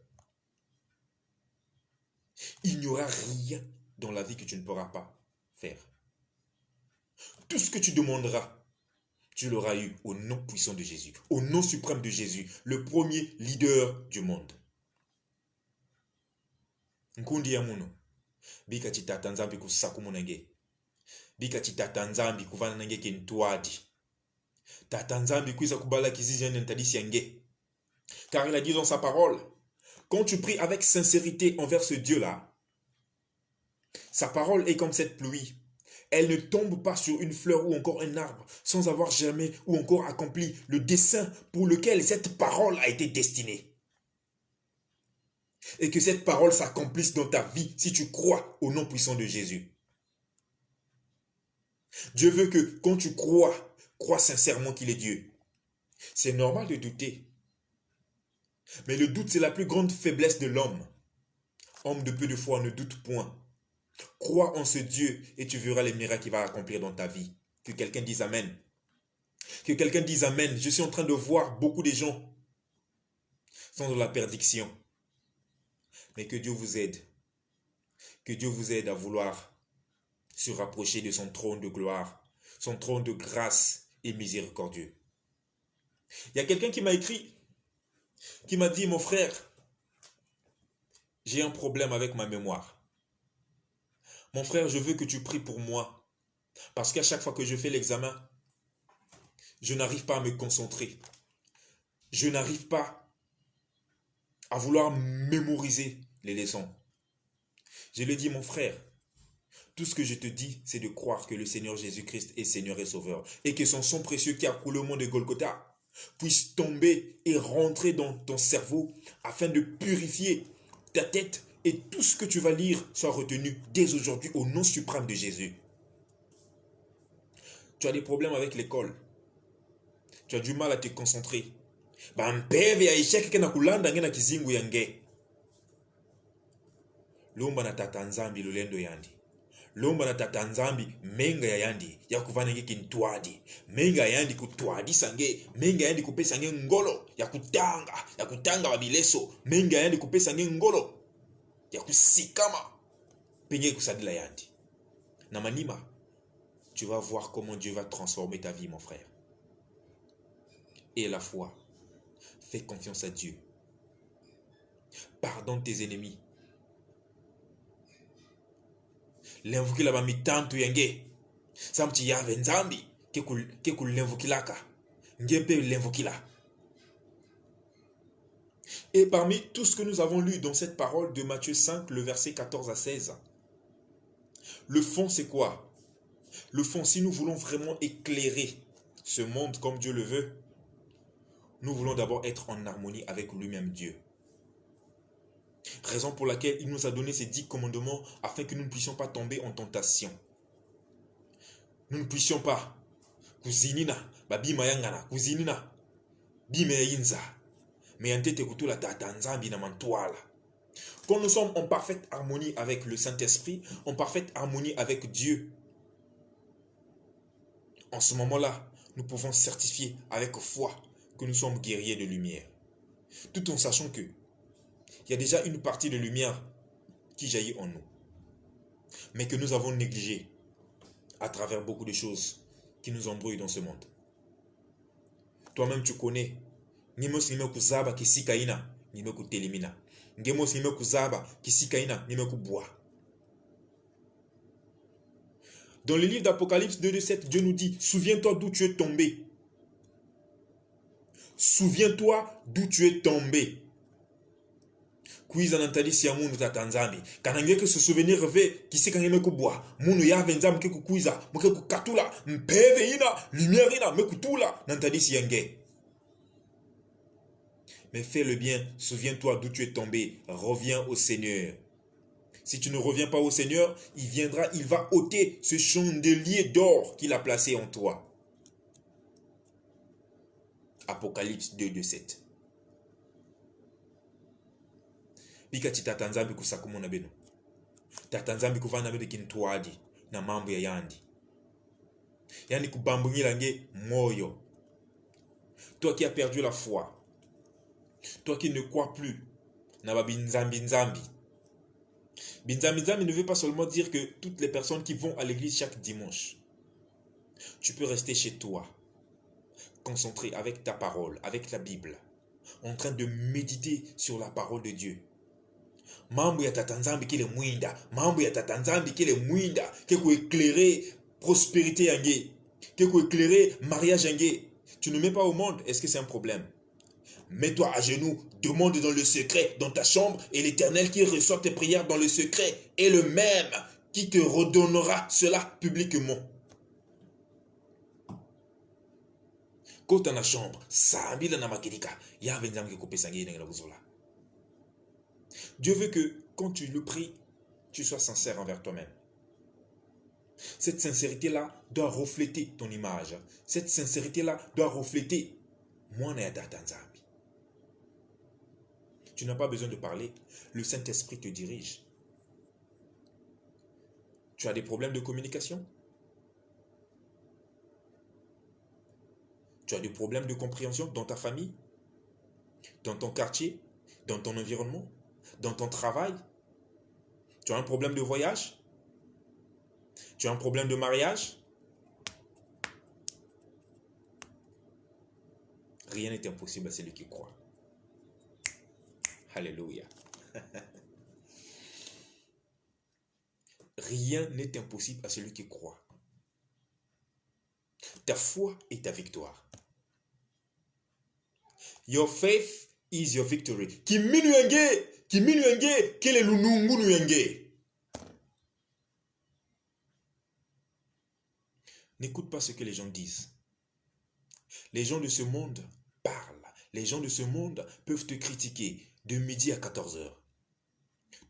il n'y aura rien dans la vie que tu ne pourras pas faire. Tout ce que tu demanderas, tu l'auras eu au nom puissant de Jésus, au nom suprême de Jésus, le premier leader du monde. Nkundi ya muno, bika chitata nzambi kusakumu nange. Bika chitata nzambi kuvana nange kentuadi. Tata nzambi kuisa kubala kizizi ntadisi yange. Car il a dit dans sa parole, quand tu pries avec sincérité envers ce Dieu-là, sa parole est comme cette pluie. Elle ne tombe pas sur une fleur ou encore un arbre sans avoir jamais ou encore accompli le dessein pour lequel cette parole a été destinée. Et que cette parole s'accomplisse dans ta vie si tu crois au nom puissant de Jésus. Dieu veut que quand tu crois sincèrement qu'il est Dieu. C'est normal de douter. Mais le doute, c'est la plus grande faiblesse de l'homme. Homme de peu de foi, ne doute point. Crois en ce Dieu et tu verras les miracles qu'il va accomplir dans ta vie. Que quelqu'un dise Amen. Que quelqu'un dise Amen. Je suis en train de voir beaucoup de gens sont dans la perdition. Mais que Dieu vous aide. Que Dieu vous aide à vouloir se rapprocher de son trône de gloire, son trône de grâce et miséricordieux. Il y a quelqu'un qui m'a écrit, qui m'a dit, mon frère, j'ai un problème avec ma mémoire. Mon frère, je veux que tu pries pour moi. Parce qu'à chaque fois que je fais l'examen, je n'arrive pas à me concentrer. Je n'arrive pas à vouloir mémoriser les leçons. Je lui ai dit, mon frère, tout ce que je te dis, c'est de croire que le Seigneur Jésus-Christ est Seigneur et Sauveur. Et que son sang précieux qui a coulé au mont de Golgotha puisse tomber et rentrer dans ton cerveau afin de purifier ta tête et tout ce que tu vas lire soit retenu dès aujourd'hui au nom suprême de Jésus. Tu as des problèmes avec l'école. Tu as du mal à te concentrer. Lomba na tata nzambi lolendo yandi. Lomba na tata nzambi menga ya yandi ya kuvana nge kintwadi. Menga ya yandi kutwadi sange. Menga ya yandi kupesa nge ngolo ya kutanga wabileso. Menga ya yandi kupesa nge ngolo ya kusikama penye kusadila yandi. Na manima, tu vas voir comment Dieu va transformer ta vie, mon frère. Et la foi, fais confiance à Dieu. Pardonne tes ennemis. L'invoquer la mitantu yange. Samti yave nzambi keku l'invokilaka. Ngepe l'invokila. Et parmi tout ce que nous avons lu dans cette parole de Matthieu 5, le verset 14 à 16, le fond c'est quoi? Le fond, si nous voulons vraiment éclairer ce monde comme Dieu le veut, nous voulons d'abord être en harmonie avec lui-même Dieu. Raison pour laquelle il nous a donné ces 10 commandements afin que nous ne puissions pas tomber en tentation. Nous ne puissions pas kuzinina, babima yangana, kuzinina, bime yinza, mais antete kutula tatanzambi na mantuala. Quand nous sommes en parfaite harmonie avec le Saint-Esprit, en parfaite harmonie avec Dieu, en ce moment-là, nous pouvons certifier avec foi que nous sommes guerriers de lumière. Tout en sachant que il y a déjà une partie de lumière qui jaillit en nous, mais que nous avons négligé à travers beaucoup de choses qui nous embrouillent dans ce monde. Toi-même tu connais, nimos nime kuzaba kisikaina, nime kutelimina. Ngemos nime kuzaba kisikaina, nime kubwa. Dans le livre d'Apocalypse 2:7, Dieu nous dit, souviens-toi d'où tu es tombé. Souviens-toi d'où tu es tombé. Kuiza nantali si ya munu tatanzambi. Kanangeke se souvenir reve kisi kangeme kubwa. Munu ya venzam ke kukuiza. Muke kukatula. Mpeve ina. Lumière ina. Mekutula. Nantali si yenge. Mais fais le bien. Souviens-toi d'où tu es tombé. Reviens au Seigneur. Si tu ne reviens pas au Seigneur, il viendra, il va ôter ce chandelier d'or qu'il a placé en toi. Apocalypse 2:7. Bikati tatanzambi kusakumuna beno. Tatanzambi kuvana beno kintuadi na mambo ya yandi. Yani kubambungila nge moyo. Toi qui as perdu la foi. Toi qui ne crois plus na babinzambi nzambi. Binzambi nzambi ne veut pas seulement dire que toutes les personnes qui vont à l'église chaque dimanche. Tu peux rester chez toi, concentré avec ta parole, avec la Bible, en train de méditer sur la parole de Dieu. Mambo ya tatanzambi kile mwinda, mambo ya tatanzambi kile mwinda, keko éclairer prospérité yange, keko éclairer mariage yange. Tu ne mets pas au monde, est-ce que c'est un problème? Mets-toi à genoux, demande dans le secret, dans ta chambre, et l'Éternel qui reçoit tes prières dans le secret est le même qui te redonnera cela publiquement. Quand dans la chambre, Dieu veut que quand tu le pries, tu sois sincère envers toi-même. Cette sincérité-là doit refléter ton image. Cette sincérité-là doit refléter moi. Tu n'as pas besoin de parler. Le Saint-Esprit te dirige. Tu as des problèmes de communication? Tu as des problèmes de compréhension dans ta famille? Dans ton quartier? Dans ton environnement? Dans ton travail? Tu as un problème de voyage? Tu as un problème de mariage? Rien n'est impossible à celui qui croit. Alléluia. Rien n'est impossible à celui qui croit. Ta foi est ta victoire. Your faith is your victory. Kiminuenge, kele lunungunuenge. N'écoute pas ce que les gens disent. Les gens de ce monde parlent. Les gens de ce monde peuvent te critiquer de midi à 14h.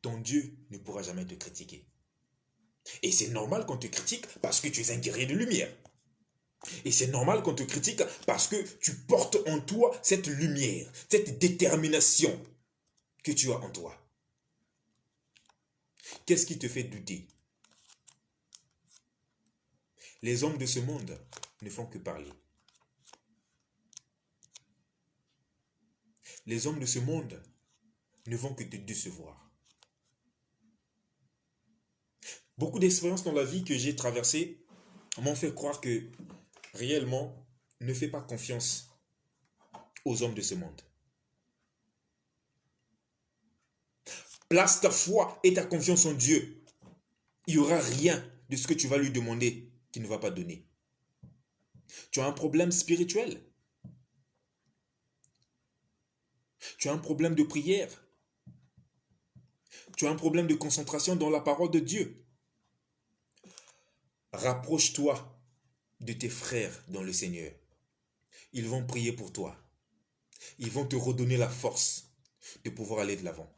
Ton Dieu ne pourra jamais te critiquer. Et c'est normal qu'on te critique parce que tu es un guerrier de lumière. Et c'est normal qu'on te critique parce que tu portes en toi cette lumière, cette détermination que tu as en toi. Qu'est-ce qui te fait douter? Les hommes de ce monde ne font que parler. Les hommes de ce monde ne vont que te décevoir. Beaucoup d'expériences dans la vie que j'ai traversées m'ont fait croire que réellement, ne fais pas confiance aux hommes de ce monde. Place ta foi et ta confiance en Dieu. Il n'y aura rien de ce que tu vas lui demander qui ne va pas donner. Tu as un problème spirituel. Tu as un problème de prière. Tu as un problème de concentration dans la parole de Dieu. Rapproche-toi de tes frères dans le Seigneur. Ils vont prier pour toi. Ils vont te redonner la force de pouvoir aller de l'avant.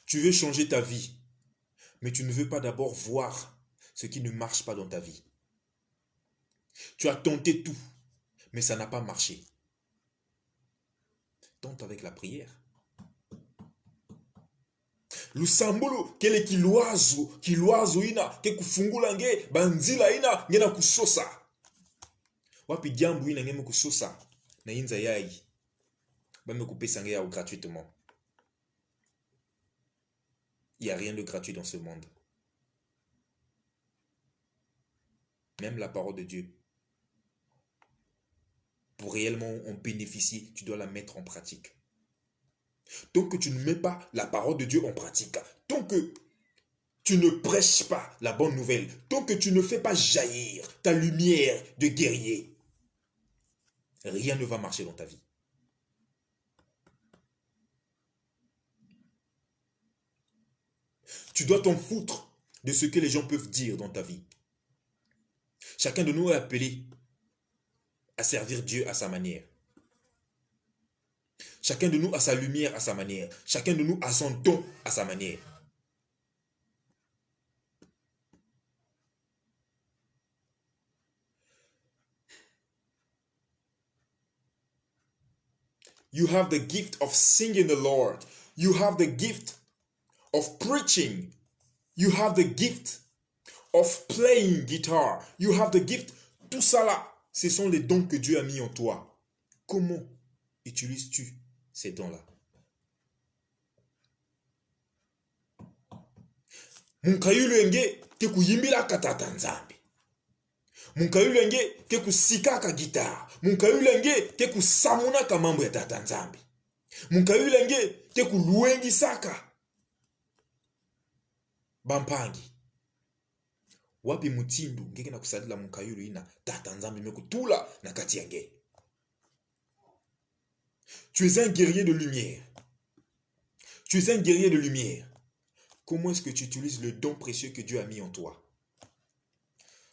Tu veux changer ta vie, mais tu ne veux pas d'abord voir ce qui ne marche pas dans ta vie. Tu as tenté tout, mais ça n'a pas marché. Tente avec la prière. Lusambulu kele kilwazo ina ke kufungula nge banzila ina ngena kusosa. Wapi jambu ina ngeme kusosa na inza yai. Bame kupesa nge yao gratuitement. Il n'y a rien de gratuit dans ce monde. Même la parole de Dieu. Pour réellement en bénéficier, tu dois la mettre en pratique. Tant que tu ne mets pas la parole de Dieu en pratique, tant que tu ne prêches pas la bonne nouvelle, tant que tu ne fais pas jaillir ta lumière de guerrier, rien ne va marcher dans ta vie. Tu dois t'en foutre de ce que les gens peuvent dire dans ta vie. Chacun de nous est appelé à servir Dieu à sa manière. Chacun de nous a sa lumière à sa manière. Chacun de nous a son don à sa manière. You have the gift of singing the Lord. You have the gift of preaching. You have the gift of playing guitar. You have the gift. Tout ça là, ce sont les dons que Dieu a mis en toi. Comment utilises-tu ces dons-là? Munkayulenge ke kuyimbila katata nzambi. Munkayulenge ke kusika ka guitar. Munkayulenge ke kusamuna ka mambo ya tata nzambi. Munkayulenge ke kuluengi saka bampangi. Wapi mutindu ngeke na kusadila munkayulu ina tata nzambi mekutula na kati yange. Tu es un guerrier de lumière. Tu es un guerrier de lumière. Comment est-ce que tu utilises le don précieux que Dieu a mis en toi?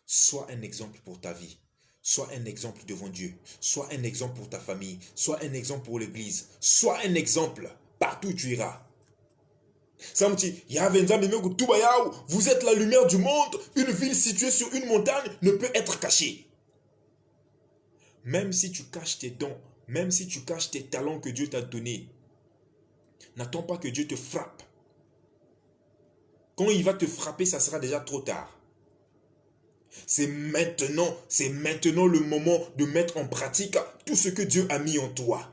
Sois un exemple pour ta vie. Sois un exemple devant Dieu. Sois un exemple pour ta famille. Sois un exemple pour l'église. Sois un exemple partout où tu iras. Vous êtes la lumière du monde. Une ville située sur une montagne ne peut être cachée. Même si tu caches tes dons, même si tu caches tes talents que Dieu t'a donnés, n'attends pas que Dieu te frappe. Quand il va te frapper, ça sera déjà trop tard. C'est maintenant le moment de mettre en pratique tout ce que Dieu a mis en toi.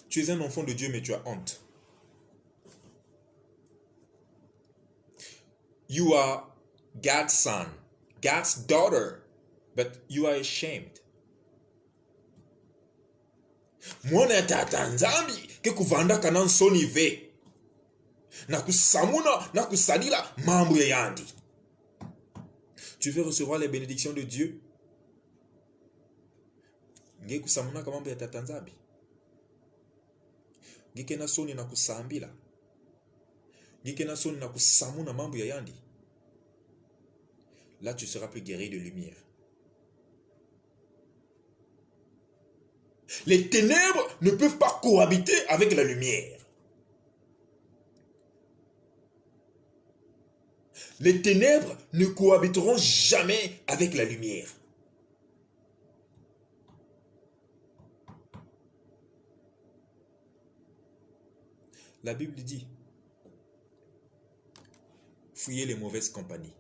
Tu es un enfant de Dieu, mais tu as honte. You are God's son, God's daughter, but you are ashamed. Mwana tata nzambi ke kuvanda kana nsoni ve. Na kusamuna na kusadila mambo ya yandi. Tu veux recevoir les bénédictions de Dieu? Nge kusamuna ka mambo ya tata nzambi. Ngeke na soni na kusambila. Ngeke na soni na kusamuna mambo ya yandi. Là tu seras plus guéri de lumière. Les ténèbres ne peuvent pas cohabiter avec la lumière. Les ténèbres ne cohabiteront jamais avec la lumière. La Bible dit, fuyez les mauvaises compagnies.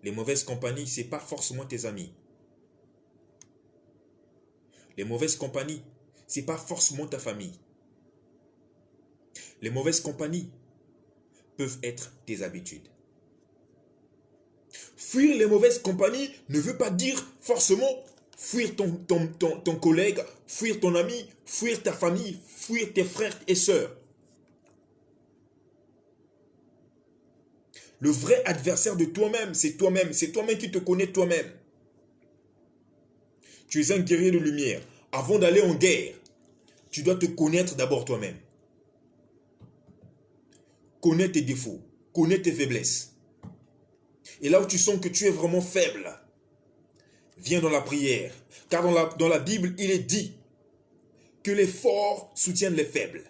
Les mauvaises compagnies, ce n'est pas forcément tes amis. Les mauvaises compagnies, ce n'est pas forcément ta famille. Les mauvaises compagnies peuvent être tes habitudes. Fuir les mauvaises compagnies ne veut pas dire forcément fuir ton collègue, fuir ton ami, fuir ta famille, fuir tes frères et sœurs. Le vrai adversaire de toi-même, c'est toi-même. C'est toi-même qui te connais toi-même. Tu es un guerrier de lumière. Avant d'aller en guerre, tu dois te connaître d'abord toi-même. Connais tes défauts, connais tes faiblesses. Et là où tu sens que tu es vraiment faible, viens dans la prière. Car dans la Bible, il est dit que les forts soutiennent les faibles.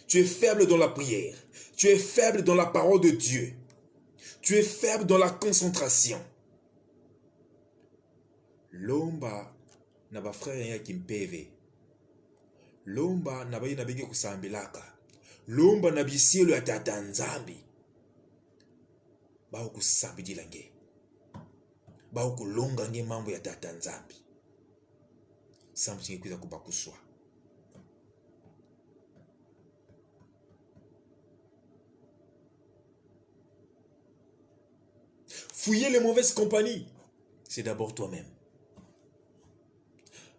Tu es faible dans la prière. Tu es faible dans la parole de Dieu. Tu es faible dans la concentration. Lomba na ba frère ya kimpeve. Lomba na bayi na bege kusambelaka. Lomba na bisielo ya tata nzambi. Ba kusambidila nge. Ba kulonga nge mambo ya tata nzambi. Sambu chinge kuza kubakuswa. Fouiller les mauvaises compagnies, c'est d'abord toi-même.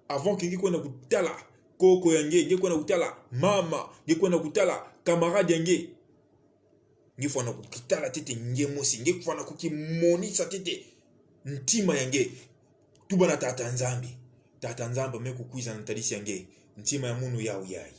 Avant que ngekuwa na kutala koko yange, ngekuwa na kutala mama, ngekuwa na kutala camarade yange, ngekuwa na kutala tete nge mosi, ngekuwa na kukimonisa tete ntima yange, tuba na tata nzambi. Tata nzambi meku kuiza na tadisi yange, ntima ya munu yao yai.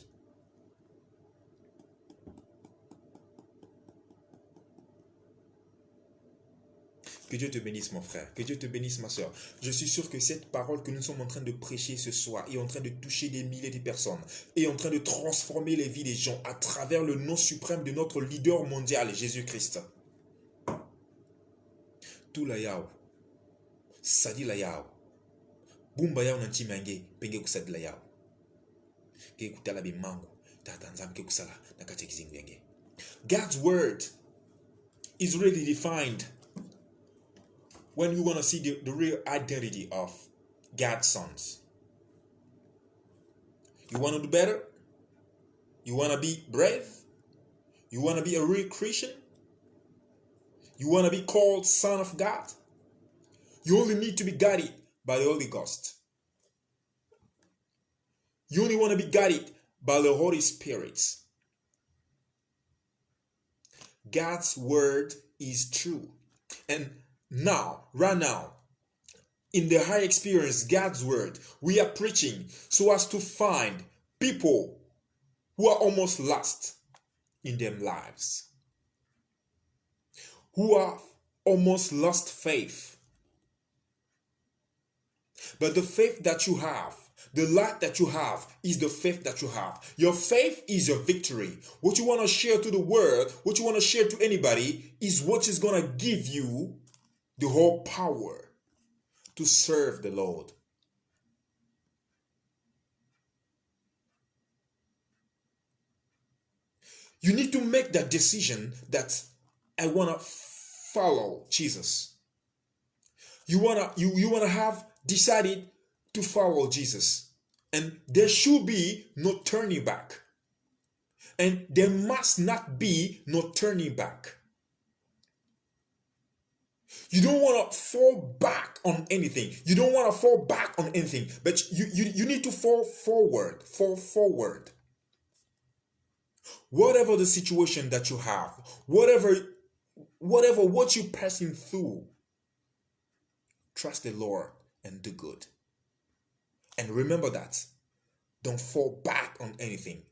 Que Dieu te bénisse, mon frère. Que Dieu te bénisse, ma soeur. Je suis sûr que cette parole que nous sommes en train de prêcher ce soir est en train de toucher des milliers de personnes, est en train de transformer les vies des gens à travers le nom suprême de notre leader mondial, Jésus-Christ. Tout la yao. Sadi la yao. Bumba yao nanti mange. Penge kusadi la yao. Ke kutala bimangu. Tatanzam ke kusala. Nakate kizingu yange. God's word is really defined when you're going to see the real identity of God's sons. You want to do better? You want to be brave? You want to be a real Christian? You want to be called son of God? You only need to be guided by the Holy Ghost. You only want to be guided by the Holy Spirit. God's word is true. And now, right now, in the high experience, God's word, we are preaching so as to find people who are almost lost in their lives, who are almost lost faith. But the faith that you have, the light that you have, is the faith that you have. Your faith is your victory. What you want to share to the world, what you want to share to anybody, is what is going to give you the whole power to serve the Lord. You need to make that decision that I want to follow Jesus. You wanna have decided to follow Jesus, and there should be no turning back, and there must not be no turning back. You don't want to fall back on anything. You don't want to fall back on anything, but you need to fall forward. Fall forward. Whatever the situation that you have, whatever what you're passing through, trust the Lord and do good. And remember that. Don't fall back on anything.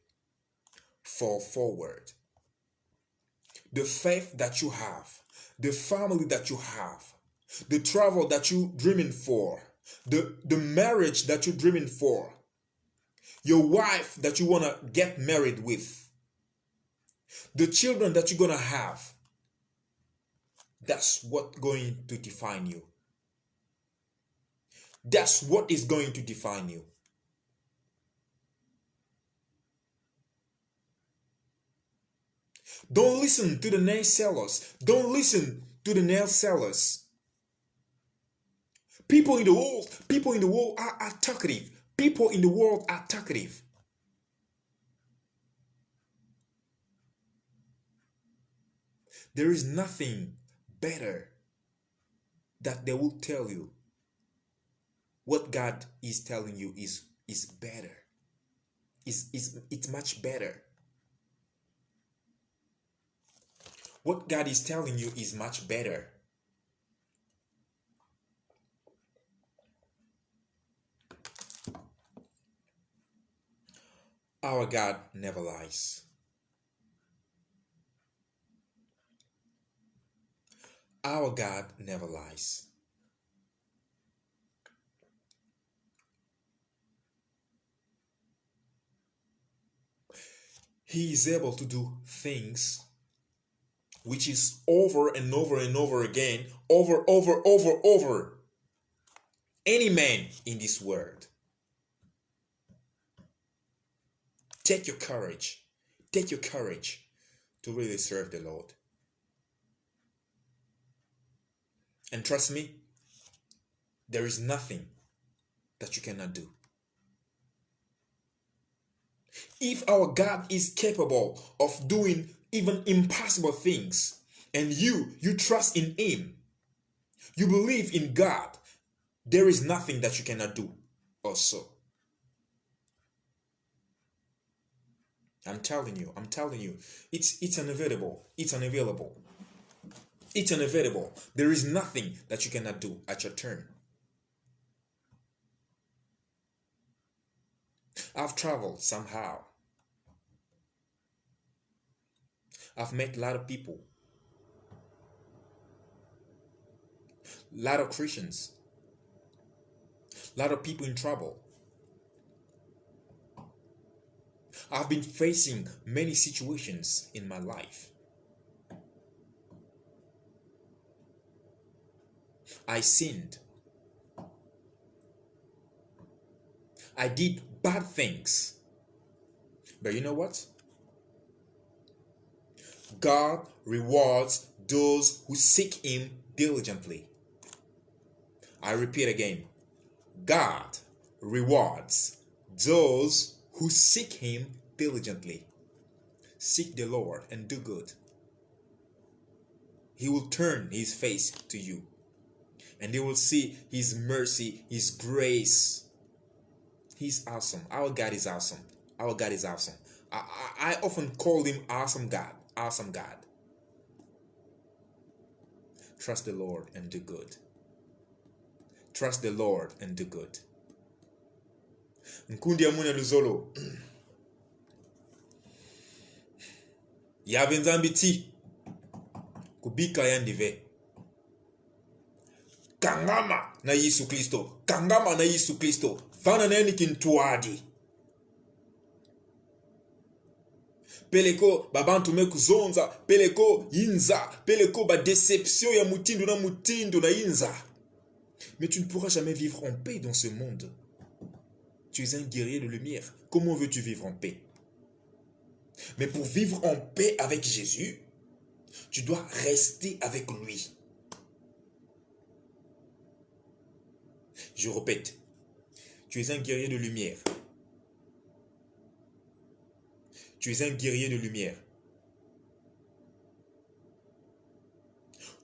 Fall forward. The faith that you have, the family that you have, the travel that you're dreaming for, the marriage that you're dreaming for, your wife that you want to get married with, the children that you're going to have, that's what's going to define you. That's what is going to define you. Don't listen to the naysayers. Don't listen to the naysayers. People in the world are talkative. People in the world are talkative. There is nothing better that they will tell you What God is telling you is better. It's much better. What God is telling you is much better. Our God never lies. Our God never lies. He is able to do things which is over and over and over again, over any man in this world. Take your courage. Take your courage to really serve the Lord. And trust me, there is nothing that you cannot do. If our God is capable of doing even impossible things, and you trust in Him, you believe in God, there is nothing that you cannot do also. I'm telling you, it's unavoidable. It's unavailable. It's unavoidable. There is nothing that you cannot do at your turn. I've traveled somehow. I've met a lot of people, a lot of Christians, a lot of people in trouble. I've been facing many situations in my life. I sinned. I did bad things. But you know what? God rewards those who seek Him diligently. I repeat again. God rewards those who seek Him diligently. Seek the Lord and do good. He will turn His face to you. And they will see His mercy, His grace. He's awesome. Our God is awesome. Our God is awesome. I often call Him awesome God. Awesome God. Trust the Lord and do good. Trust the Lord and do good. Nkundi amuna luzolo. Yave nzambi ti. Kubika yandive. Kangama na Yesu Kristo. Kangama na Yesu Kristo. Fana neni kintuadi. Peleko babantu mekuzonza. Peleko yinza. Peleko ba déception ya mutindo na yinza. Mais tu ne pourras jamais vivre en paix dans ce monde. Tu es un guerrier de lumière. Comment veux-tu vivre en paix? Mais pour vivre en paix avec Jésus, tu dois rester avec lui. Je répète, tu es un guerrier de lumière. Tu es un guerrier de lumière.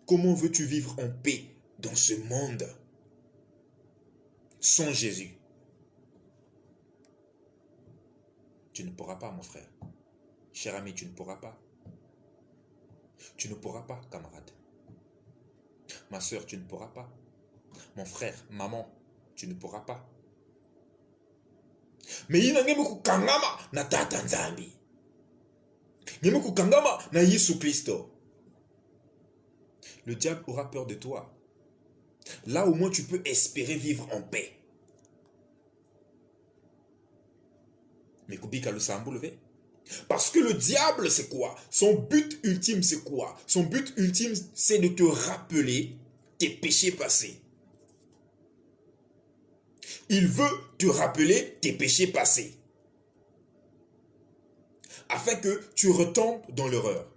Comment veux-tu vivre en paix dans ce monde sans Jésus? Tu ne pourras pas, mon frère. Cher ami, tu ne pourras pas. Tu ne pourras pas, camarade. Ma soeur, tu ne pourras pas. Mon frère, maman, tu ne pourras pas. Mais il n'y a kangama na tata nzambi. Il y a kangama na Yesu Christo. Le diable aura peur de toi. Là au moins tu peux espérer vivre en paix. Mais kubika le samboulevé. Parce que le diable, c'est quoi? Son but ultime, c'est quoi? Son but ultime, c'est de te rappeler tes péchés passés. Il veut te rappeler tes péchés passés. Afin que tu retombes dans l'erreur.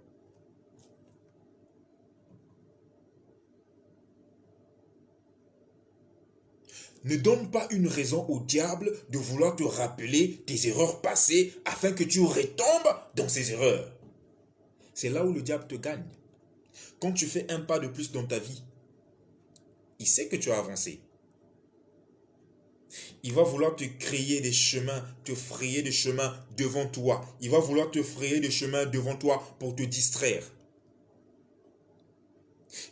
Ne donne pas une raison au diable de vouloir te rappeler tes erreurs passées afin que tu retombes dans ces erreurs. C'est là où le diable te gagne. Quand tu fais un pas de plus dans ta vie, il sait que tu as avancé. Il va vouloir te créer des chemins, te frayer des chemins devant toi. Il va vouloir te frayer des chemins devant toi pour te distraire.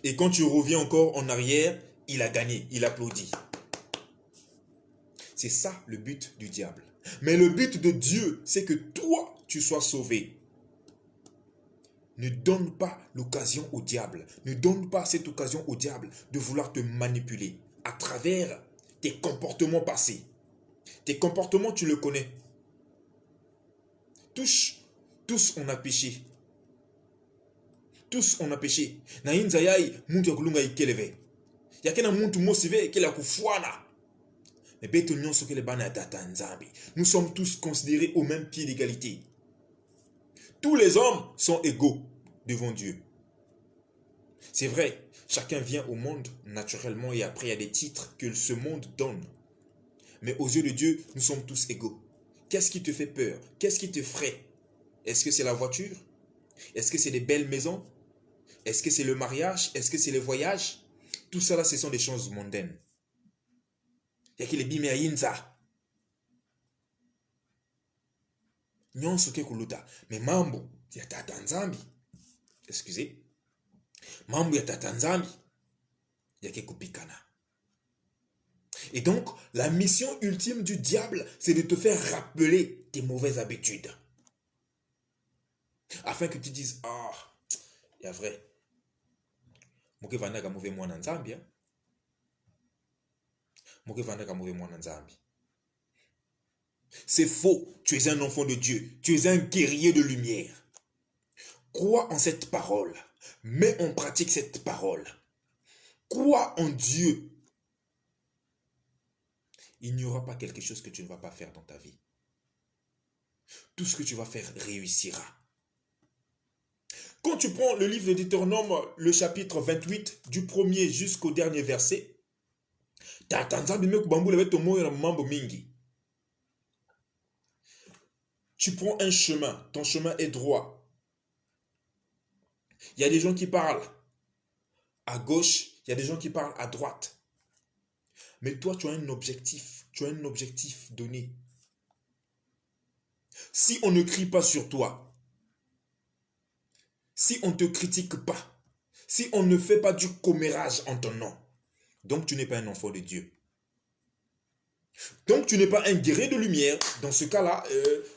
Et quand tu reviens encore en arrière, il a gagné, il applaudit. C'est ça le but du diable. Mais le but de Dieu, c'est que toi, tu sois sauvé. Ne donne pas l'occasion au diable. Ne donne pas cette occasion au diable de vouloir te manipuler à travers tes comportements passés. Tes comportements, tu le connais. Tous on a péché. Tous on a péché. Na inzayai muntu yakulunga ikeleve. Yakena muntu mosive kela kufuana. Nous sommes tous considérés au même pied d'égalité. Tous les hommes sont égaux devant Dieu. C'est vrai, chacun vient au monde naturellement et après il y a des titres que ce monde donne. Mais aux yeux de Dieu, nous sommes tous égaux. Qu'est-ce qui te fait peur? Qu'est-ce qui te ferait? Est-ce que c'est la voiture? Est-ce que c'est des belles maisons? Est-ce que c'est le mariage? Est-ce que c'est les voyages? Tout ça là, ce sont des choses mondaines. Il y a qui les biméaïnza. Nyonso ke kuluta. Mais mambo ya tata nzambi. Excusez. Mambo ya tata nzambi. Ya ke kupikana. Et donc, la mission ultime du diable, c'est de te faire rappeler tes mauvaises habitudes. Afin que tu dises, ah, il y a vrai. Moke vanda ka mauvais mwana nzambi. Moke vanda ka mauvais mwana nzambi. C'est faux. Tu es un enfant de Dieu. Tu es un guerrier de lumière. Crois en cette parole. Mets en pratique cette parole. Crois en Dieu. Il n'y aura pas quelque chose que tu ne vas pas faire dans ta vie. Tout ce que tu vas faire réussira. Quand tu prends le livre de Deutéronome, le chapitre 28, du premier jusqu'au dernier verset, tu prends un chemin, ton chemin est droit. Il y a des gens qui parlent à gauche, il y a des gens qui parlent à droite. Mais toi, tu as un objectif donné. Si on ne crie pas sur toi, si on ne te critique pas, si on ne fait pas du commérage en ton nom, donc tu n'es pas un enfant de Dieu. Donc tu n'es pas un guerrier de lumière. Dans ce cas-là,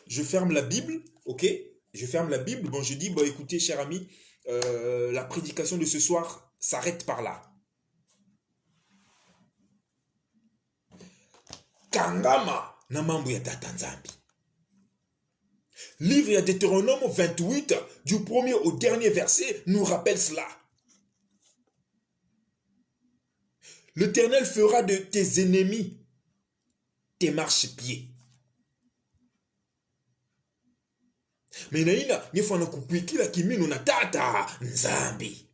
je ferme la Bible, ok? Je ferme la Bible. Bon, je dis, bon, écoutez, cher ami, la prédication de ce soir s'arrête par là. Kangama namambo ya tata nzambi. Livre de Deutéronome 28, du premier au dernier verset, nous rappelle cela. L'Éternel fera de tes ennemis tes marchepieds. Mais naina nifana kupikila kimino na tata nzambi.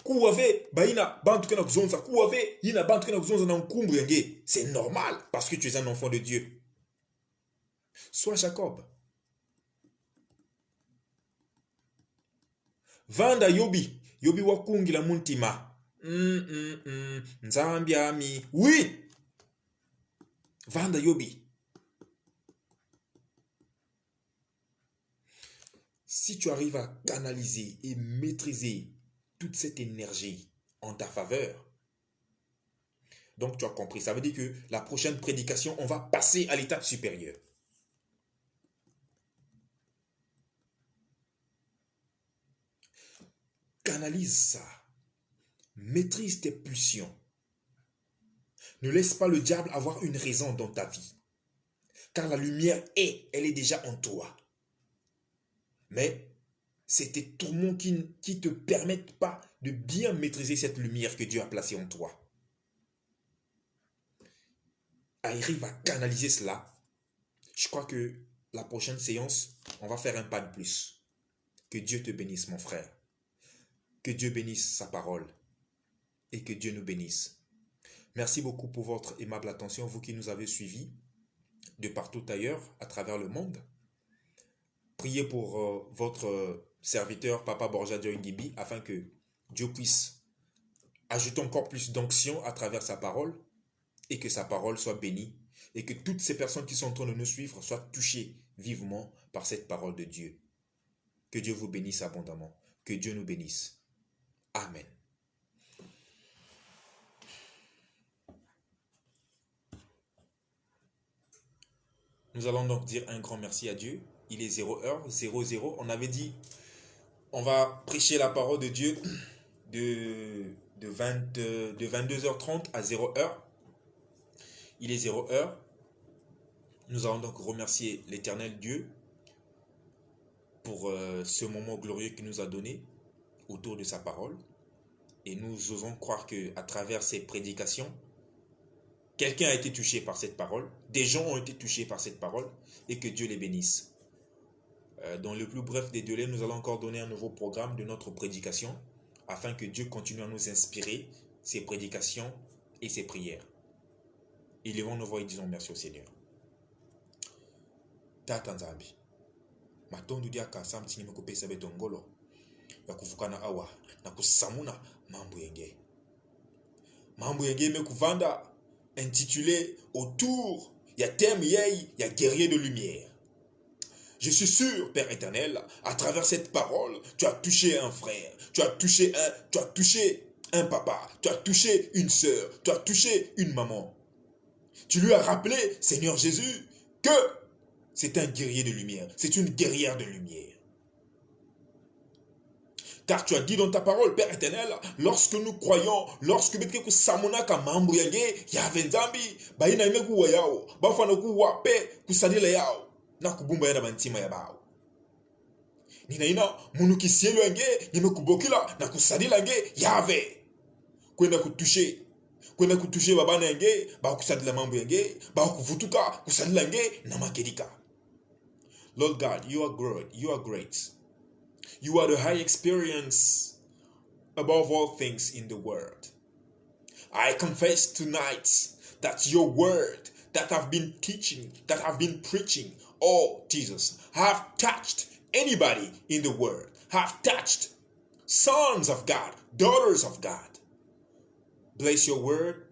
Kuwave baina bantu kena kuzonza, kuwave yina bantu kena kuzonza na nkumbu yenge. C'est normal parce que tu es un enfant de Dieu. Sois Jacob. Vanda Yobi. Yobi wakungi la muntima. Nzambi ami. Oui. Vanda Yobi. Si tu arrives à canaliser et maîtriser toute cette énergie en ta faveur, donc tu as compris. Ça veut dire que la prochaine prédication, on va passer à l'étape supérieure. Canalise ça. Maîtrise tes pulsions. Ne laisse pas le diable avoir une raison dans ta vie. Car la lumière elle est déjà en toi. Mais c'est tes tourments qui ne te permettent pas de bien maîtriser cette lumière que Dieu a placée en toi. Arrive à canaliser cela. Je crois que la prochaine séance, on va faire un pas de plus. Que Dieu te bénisse, mon frère. Que Dieu bénisse sa parole. Et que Dieu nous bénisse. Merci beaucoup pour votre aimable attention, vous qui nous avez suivis de partout ailleurs, à travers le monde. Priez pour votre serviteur, Papa Borja Dioingibi, afin que Dieu puisse ajouter encore plus d'onction à travers sa parole et que sa parole soit bénie et que toutes ces personnes qui sont en train de nous suivre soient touchées vivement par cette parole de Dieu. Que Dieu vous bénisse abondamment. Que Dieu nous bénisse. Amen. Nous allons donc dire un grand merci à Dieu. Il est 0h, 00. On avait dit, on va prêcher la parole de Dieu de 22h30 à 0h. Il est 0h. Nous allons donc remercier l'Éternel Dieu pour ce moment glorieux qu'il nous a donné autour de sa parole. Et nous osons croire qu'à travers ces prédications, quelqu'un a été touché par cette parole, des gens ont été touchés par cette parole, et que Dieu les bénisse. Dans le plus bref des délais, nous allons encore donner un nouveau programme de notre prédication, afin que Dieu continue à nous inspirer ses prédications et ses prières. Élevons nos voix et disons merci au Seigneur. Tata Nzambi, matondu diaka samtini mekopesa betongolo, ya kuvukana awa, na kusamuna mambo yenge. Mambo yenge mekuvanda, intitulé autour, ya thème yei, ya guerrier de lumière. Je suis sûr, Père éternel, à travers cette parole, tu as touché un frère, tu as touché un papa, tu as touché une sœur, tu as touché une maman. Tu lui as rappelé, Seigneur Jésus, que c'est un guerrier de lumière, c'est une guerrière de lumière. Car tu as dit dans ta parole, Père éternel, lorsque nous croyons, lorsque betke kusamuna kamambu yange, yave nzambi, baina imeku wayao, bafana ku wape kusadila yao, na kubumba yana bantima ya bao. Ninaina munu kisielo yange, nimekubokila na kusadila yange, yave. Kwenda kutushe babana yange, ba kusadila mambu yange, ba kuvutuka kusadila yange na makedika. Lord God, you are great. You are great. You are the high experience above all things in the world. I confess tonight that your word that I've been teaching, that I've been preaching, oh Jesus, have touched anybody in the world, have touched sons of God, daughters of God. Bless your word.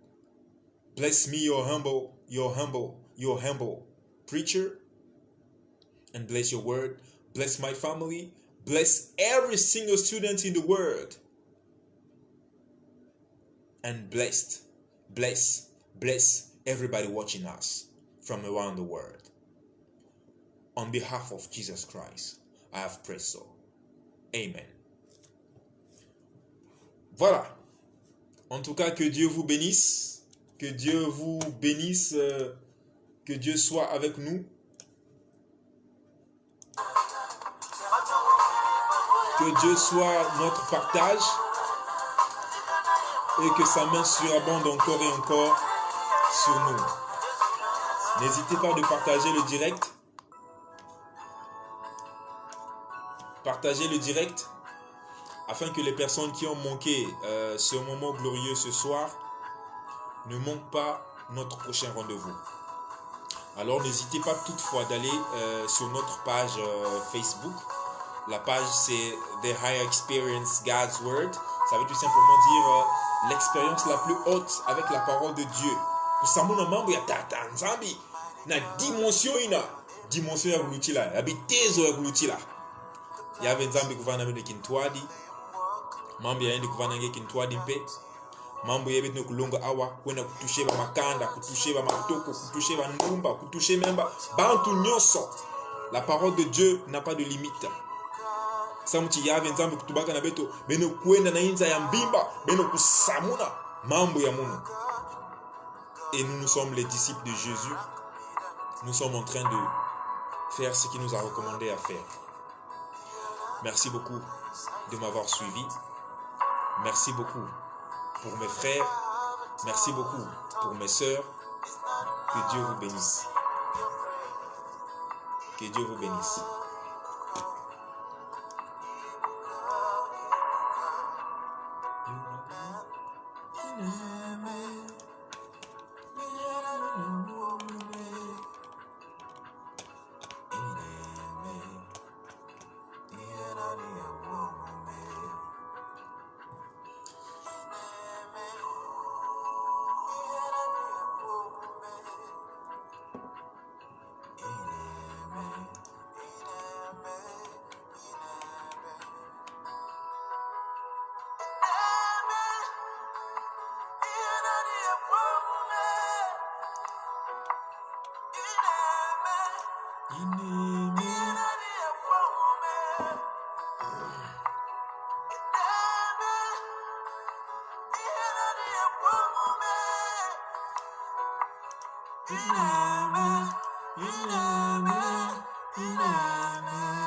Bless me, your humble preacher. And bless your word. Bless my family. Bless every single student in the world. And bless everybody watching us from around the world. On behalf of Jesus Christ, I have prayed so. Amen. Voilà. En tout cas, que Dieu vous bénisse. Que Dieu vous bénisse. Que Dieu soit avec nous. Que Dieu soit notre partage et que sa main surabonde encore et encore sur nous. N'hésitez pas de partager le direct. Partagez le direct afin que les personnes qui ont manqué ce moment glorieux ce soir ne manquent pas notre prochain rendez-vous. Alors n'hésitez pas toutefois d'aller sur notre page Facebook. La page c'est The High Experience God's Word. Ça veut tout simplement dire l'expérience la plus haute avec la parole de Dieu. Kusamuna mambo ya tata nzambi na dimension ya kulutila, ya bitezo ya kulutila. Yave nzambi kuvana mende kintwadi. Mambo ya endi kuvana nge kintwadi mpe. Mambo yebe no kulonga awa kwenda kutushe ba makanda, kutushe ba matoko, kutushe ba ndumba, kutushe memba bantu nyoso. La parole de Dieu n'a pas de limite. Samuchi yave nzambi kutubaka na beto beno kwenda na inza ya mbimba beno kusamuna mambo ya munu. Et nous sommes les disciples de Jésus. Nous sommes en train de faire ce qu'il nous a recommandé à faire. Merci beaucoup de m'avoir suivi. Merci beaucoup pour mes frères. Merci beaucoup pour mes sœurs. Que Dieu vous bénisse. Que Dieu vous bénisse. Inama, inama, inama.